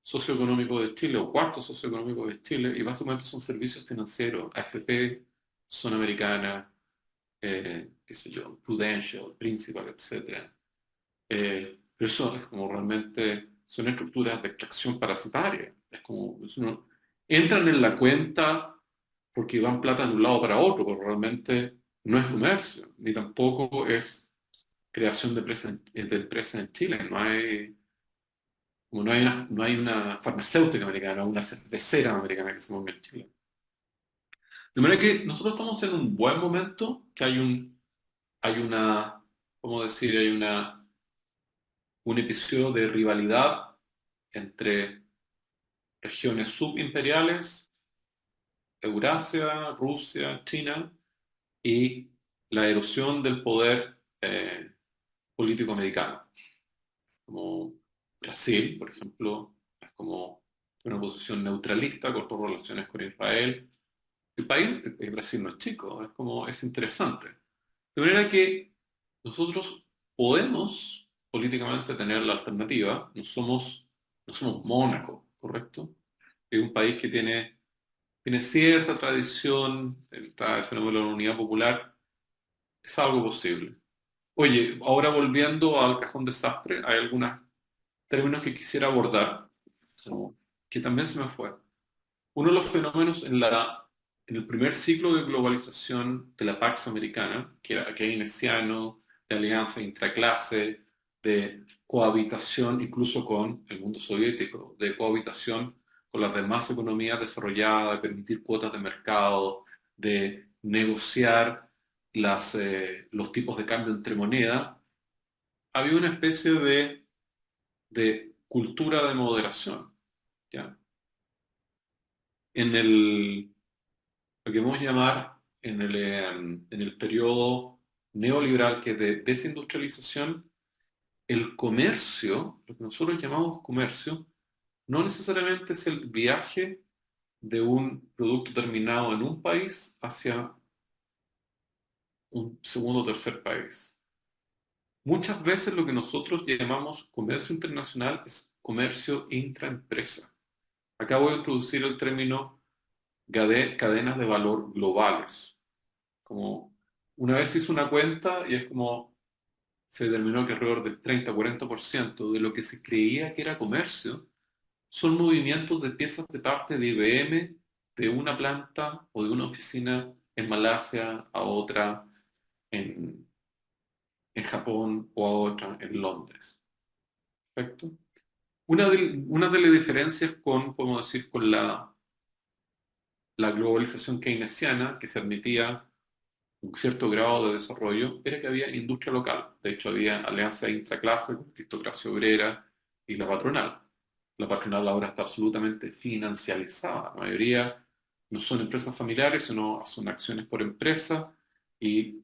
socioeconómico de Chile o cuarto socioeconómico de Chile, y básicamente son servicios financieros, AFP, Zona Americana, qué sé yo, Prudential, Principal, etcétera. Pero eso es como realmente, son estructuras de extracción parasitaria. Entran en la cuenta porque van plata de un lado para otro, pero realmente no es comercio, ni tampoco es creación de empresas en Chile. No hay una farmacéutica americana, una cervecera americana que se mueve en Chile. De manera que nosotros estamos en un buen momento, que hay una, ¿cómo decir? Un episodio de rivalidad entre regiones subimperiales, Eurasia, Rusia, China, y la erosión del poder político americano. Como Brasil, por ejemplo, es como una posición neutralista, cortó relaciones con Israel. El país, Brasil no es chico, es interesante. De manera que nosotros podemos políticamente tener la alternativa, no somos Mónaco, ¿correcto? Es un país que tiene cierta tradición, el fenómeno de la unidad popular, es algo posible. Oye, ahora volviendo al cajón desastre, hay algunos términos que quisiera abordar, como que también se me fue. Uno de los fenómenos en el primer ciclo de globalización de la Pax Americana, que era keynesiano, de alianza intraclase, de cohabitación incluso con el mundo soviético, de cohabitación con las demás economías desarrolladas, de permitir cuotas de mercado, de negociar los tipos de cambio entre monedas, había una especie de cultura de moderación, ¿ya? En lo que vamos a llamar en el periodo neoliberal, que es de desindustrialización, el comercio, lo que nosotros llamamos comercio, no necesariamente es el viaje de un producto terminado en un país hacia un segundo o tercer país. Muchas veces lo que nosotros llamamos comercio internacional es comercio intraempresa. Acá voy a introducir el término cadenas de valor globales. Como una vez hice una cuenta y es como se determinó que alrededor del 30-40% de lo que se creía que era comercio son movimientos de piezas de parte de IBM de una planta o de una oficina en Malasia a otra en, en Japón o a otra en Londres. ¿Perfecto? Una de las diferencias con, podemos decir, con la globalización keynesiana, que se admitía un cierto grado de desarrollo, era que había industria local. De hecho, había alianzas intraclase con la aristocracia obrera y la patronal. La patronal ahora está absolutamente financializada. La mayoría no son empresas familiares, sino son acciones por empresa, y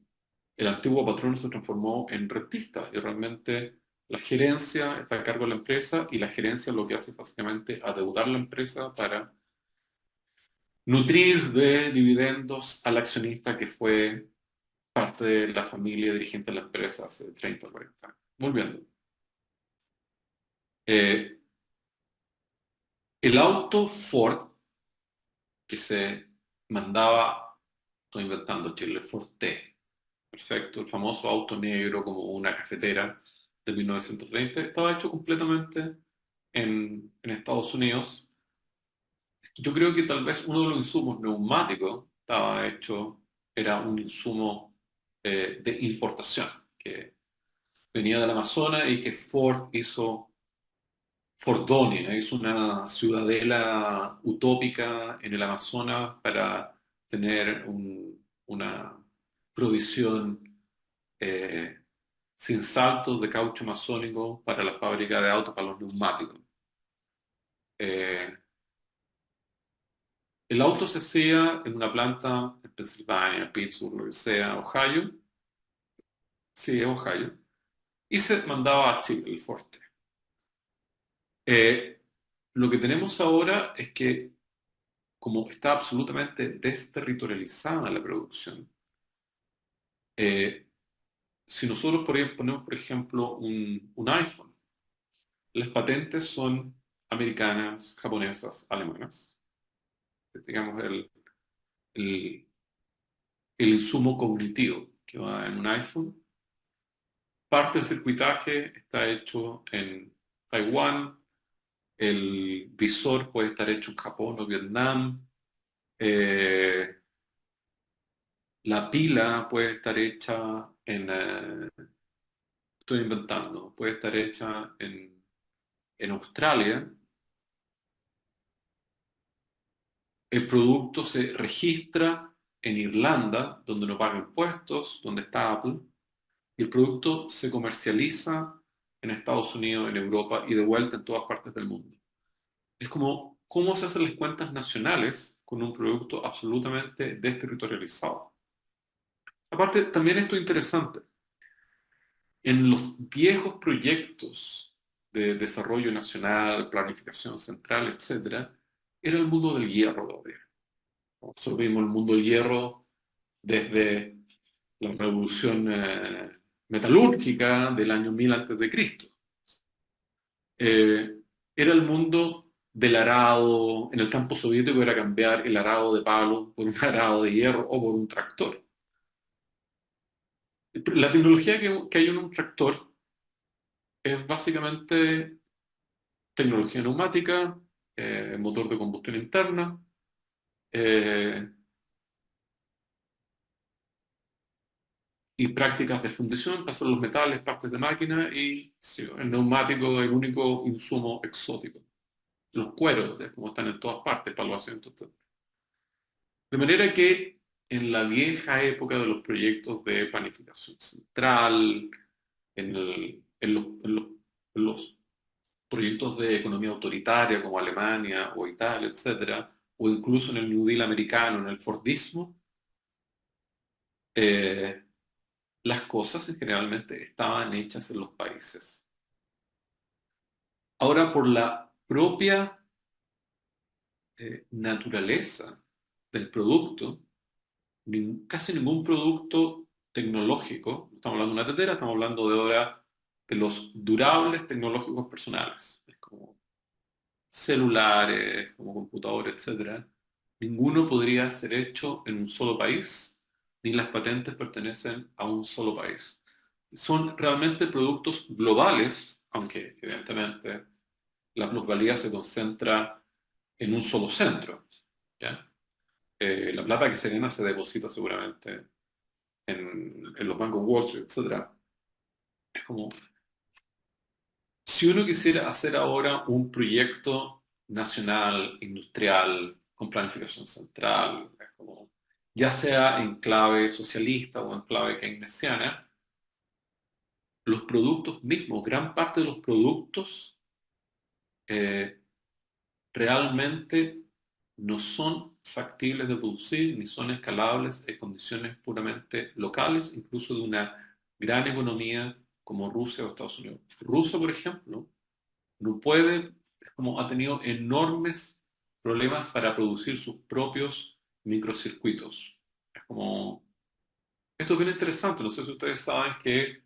el antiguo patrón se transformó en rentista, y realmente la gerencia está a cargo de la empresa, y la gerencia lo que hace es básicamente adeudar la empresa para nutrir de dividendos al accionista que fue parte de la familia dirigente de la empresa hace 30 o 40 años. Volviendo. Eh, el auto Ford que se mandaba, estoy inventando Chile, el Ford T, perfecto, el famoso auto negro como una cafetera de 1920, estaba hecho completamente en Estados Unidos. Yo creo que tal vez uno de los insumos neumáticos estaba hecho, era un insumo de importación, que venía del Amazonas y que Ford hizo Fordonia, hizo una ciudadela utópica en el Amazonas para tener una provisión eh, sin saltos de caucho amazónico para la fábrica de autos, para los neumáticos. Eh, el auto se hacía en una planta en Pensilvania, Pittsburgh, lo que sea, Ohio, sí, es Ohio, y se mandaba a Chile, el Forte. Eh, lo que tenemos ahora es que, como está absolutamente desterritorializada la producción, eh, si nosotros por ahí ponemos, por ejemplo, un iPhone, las patentes son americanas, japonesas, alemanas. Digamos, el, el insumo cognitivo que va en un iPhone, parte del circuitaje está hecho en Taiwán, el visor puede estar hecho en Japón o Vietnam, eh, la pila puede estar hecha estoy inventando, puede estar hecha en Australia. El producto se registra en Irlanda, donde no paga impuestos, donde está Apple, y el producto se comercializa en Estados Unidos, en Europa y de vuelta en todas partes del mundo. Es como cómo se hacen las cuentas nacionales con un producto absolutamente desterritorializado. Aparte, también esto es interesante. En los viejos proyectos de desarrollo nacional, planificación central, etcétera, era el mundo del hierro todavía. Nosotros vimos el mundo del hierro desde la revolución metalúrgica del año 1000 antes de Cristo. Era el mundo del arado. En el campo soviético era cambiar el arado de palo por un arado de hierro o por un tractor. La tecnología que hay en un tractor es básicamente tecnología neumática, motor de combustión interna, eh, y prácticas de fundición para hacer los metales, partes de máquina, y sí, el neumático es el único insumo exótico. Los cueros, como están en todas partes para los asientos. De manera que en la vieja época de los proyectos de planificación central, en los proyectos de economía autoritaria como Alemania o Italia, etcétera, o incluso en el New Deal americano, en el Fordismo, eh, las cosas generalmente estaban hechas en los países. Ahora, por la propia naturaleza del producto, casi ningún producto tecnológico, estamos hablando de una tetera, estamos hablando de ahora de los durables tecnológicos personales, es como celulares, como computadores, etcétera, ninguno podría ser hecho en un solo país, ni las patentes pertenecen a un solo país. Son realmente productos globales, aunque evidentemente la plusvalía se concentra en un solo centro, ¿ya? La plata que se gana se deposita seguramente en los bancos Wall Street, etcétera. Es como, si uno quisiera hacer ahora un proyecto nacional, industrial, con planificación central, es como ya sea en clave socialista o en clave keynesiana, los productos mismos, gran parte de los productos eh, realmente no son factibles de producir ni son escalables en condiciones puramente locales, incluso de una gran economía como Rusia o Estados Unidos. Rusia, por ejemplo, no puede, es como ha tenido enormes problemas para producir sus propios microcircuitos. Es como, esto es bien interesante, no sé si ustedes saben que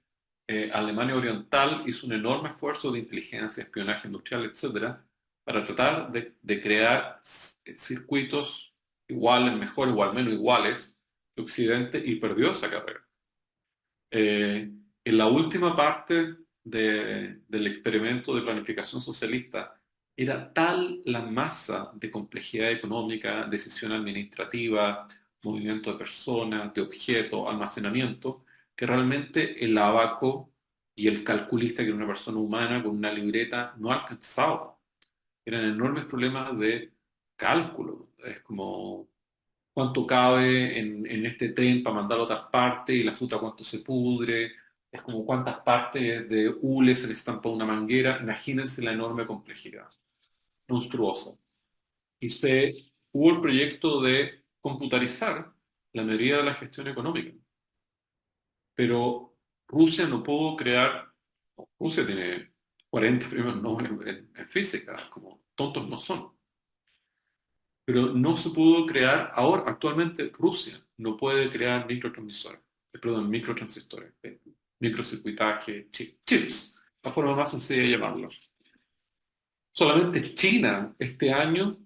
Alemania Oriental hizo un enorme esfuerzo de inteligencia, espionaje industrial, etcétera, para tratar de crear circuitos iguales, mejor, igual, menos iguales que Occidente y perdió esa carrera. Eh, en la última parte del experimento de planificación socialista, era tal la masa de complejidad económica, decisión administrativa, movimiento de personas, de objetos, almacenamiento, que realmente el abaco y el calculista, que era una persona humana con una libreta, no alcanzaba. Eran enormes problemas de cálculo. Es como cuánto cabe en este tren para mandarlo a otras partes y la fruta cuánto se pudre. Es como cuántas partes de hule se necesitan para una manguera. Imagínense la enorme complejidad, monstruosa. Hubo el proyecto de computarizar la mayoría de la gestión económica, pero Rusia no pudo crear, Rusia tiene 40 premios Nobel en física, como tontos no son. Pero no se pudo crear, ahora actualmente Rusia no puede crear microtransmisores, perdón, microtransistores, microcircuitaje, chips, la forma más sencilla de llamarlos. Solamente China este año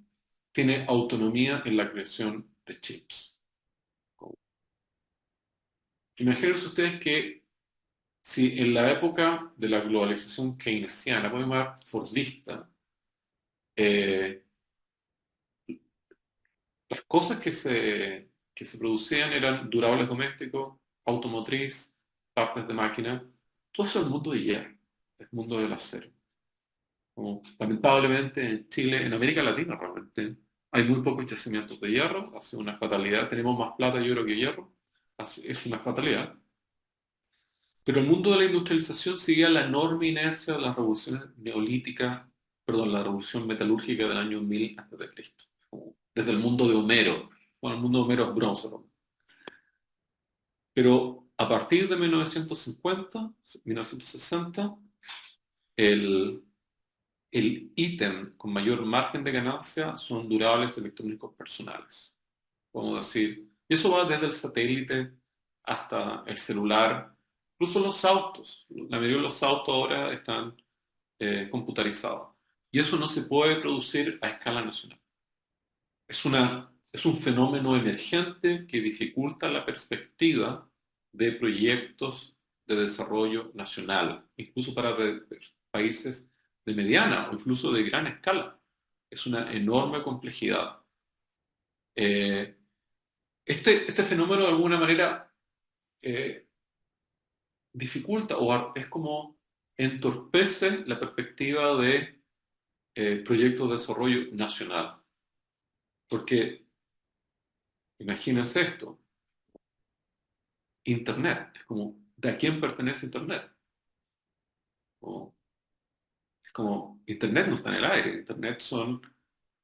tiene autonomía en la creación de chips. Imagínense ustedes que si en la época de la globalización keynesiana, podemos llamar fordista, eh, las cosas que se producían eran durables domésticos, automotriz, partes de máquina, todo eso es el mundo de hierro, el mundo del acero. Como, lamentablemente en Chile, en América Latina realmente, hay muy pocos yacimientos de hierro, ha sido una fatalidad, tenemos más plata y oro que hierro, es una fatalidad. Pero el mundo de la industrialización seguía la enorme inercia de las revoluciones neolíticas, perdón, la revolución metalúrgica del año 1000 antes de Cristo. Desde el mundo de Homero. Bueno, el mundo de Homero es bronce, ¿no? Pero a partir de 1950, 1960, el, el ítem con mayor margen de ganancia son durables electrónicos personales. Podemos decir, y eso va desde el satélite hasta el celular, incluso los autos. La mayoría de los autos ahora están computarizados. Y eso no se puede producir a escala nacional. Es un fenómeno emergente que dificulta la perspectiva de proyectos de desarrollo nacional, incluso para países de mediana o incluso de gran escala. Es una enorme complejidad. Eh, este fenómeno de alguna manera eh, dificulta o es como entorpece la perspectiva de proyectos de desarrollo nacional. Porque imagínense esto, Internet, es como, ¿de a quién pertenece Internet? O, es como, Internet no está en el aire, Internet son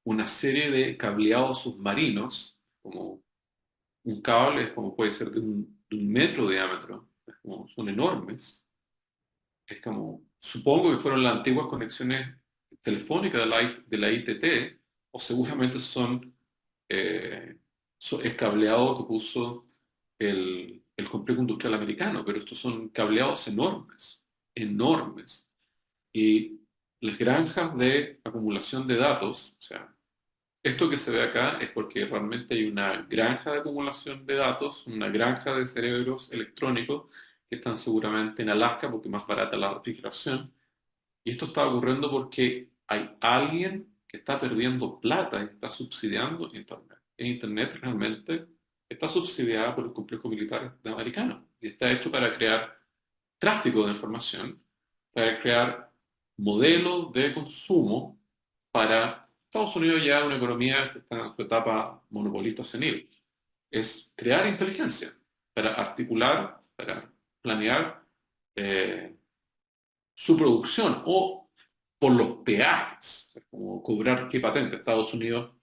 una serie de cableados submarinos, como un cable, es como puede ser de un metro de diámetro, es como, son enormes, es como, supongo que fueron las antiguas conexiones telefónicas de la ITT, o seguramente son, es cableado que puso el complejo industrial americano, pero estos son cableados enormes, enormes. Y las granjas de acumulación de datos, o sea, esto que se ve acá es porque realmente hay una granja de acumulación de datos, una granja de cerebros electrónicos que están seguramente en Alaska porque es más barata la refrigeración. Y esto está ocurriendo porque hay alguien que está perdiendo plata y está subsidiando Internet. E Internet realmente está subsidiada por el complejo militar americano y está hecho para crear tráfico de información, para crear modelos de consumo para Estados Unidos, ya una economía que está en su etapa monopolista senil. es crear inteligencia para articular, para planear eh, su producción o por los peajes, como cobrar qué patente. Estados Unidos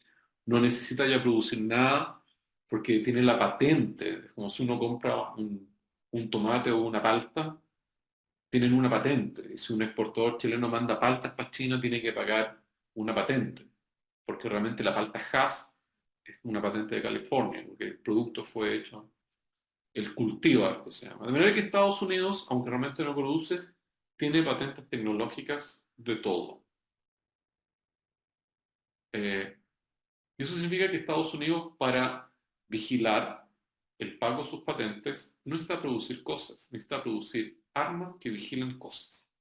no necesita ya producir nada porque tiene la patente. Es como si uno compra un tomate o una palta, tienen una patente. Y si un exportador chileno manda paltas para China, tiene que pagar una patente, porque realmente la palta Hass es una patente de California, porque el producto fue hecho, el cultivar, que se llama. De manera que Estados Unidos, aunque realmente no produce, tiene patentes tecnológicas de todo. Eh, y eso significa que Estados Unidos, para vigilar el pago de sus patentes, no necesita producir cosas, necesita producir armas que vigilen cosas.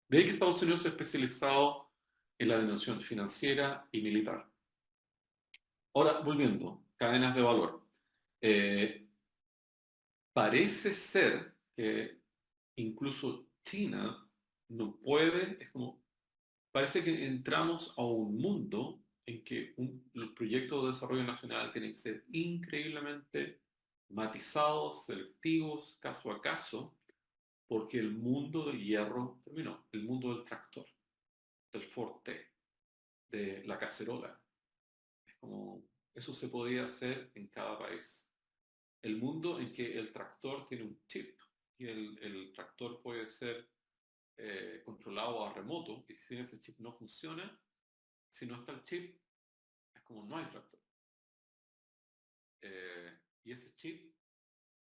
De ahí que Estados Unidos se ha especializado en la dimensión financiera y militar. Ahora, volviendo, cadenas de valor. Eh, Parece ser que incluso China no puede, es como, parece que entramos a un mundo en que los proyectos de desarrollo nacional tienen que ser increíblemente matizados, selectivos, caso a caso, porque el mundo del hierro terminó, el mundo del tractor, del forte, de la cacerola. Es como, eso se podía hacer en cada país. El mundo en que el tractor tiene un chip y el tractor puede ser controlado a remoto y si ese chip no funciona, si no está el chip, es como no hay tractor. Y ese chip,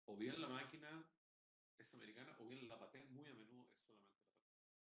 o bien la máquina es americana, o bien la patente muy a menudo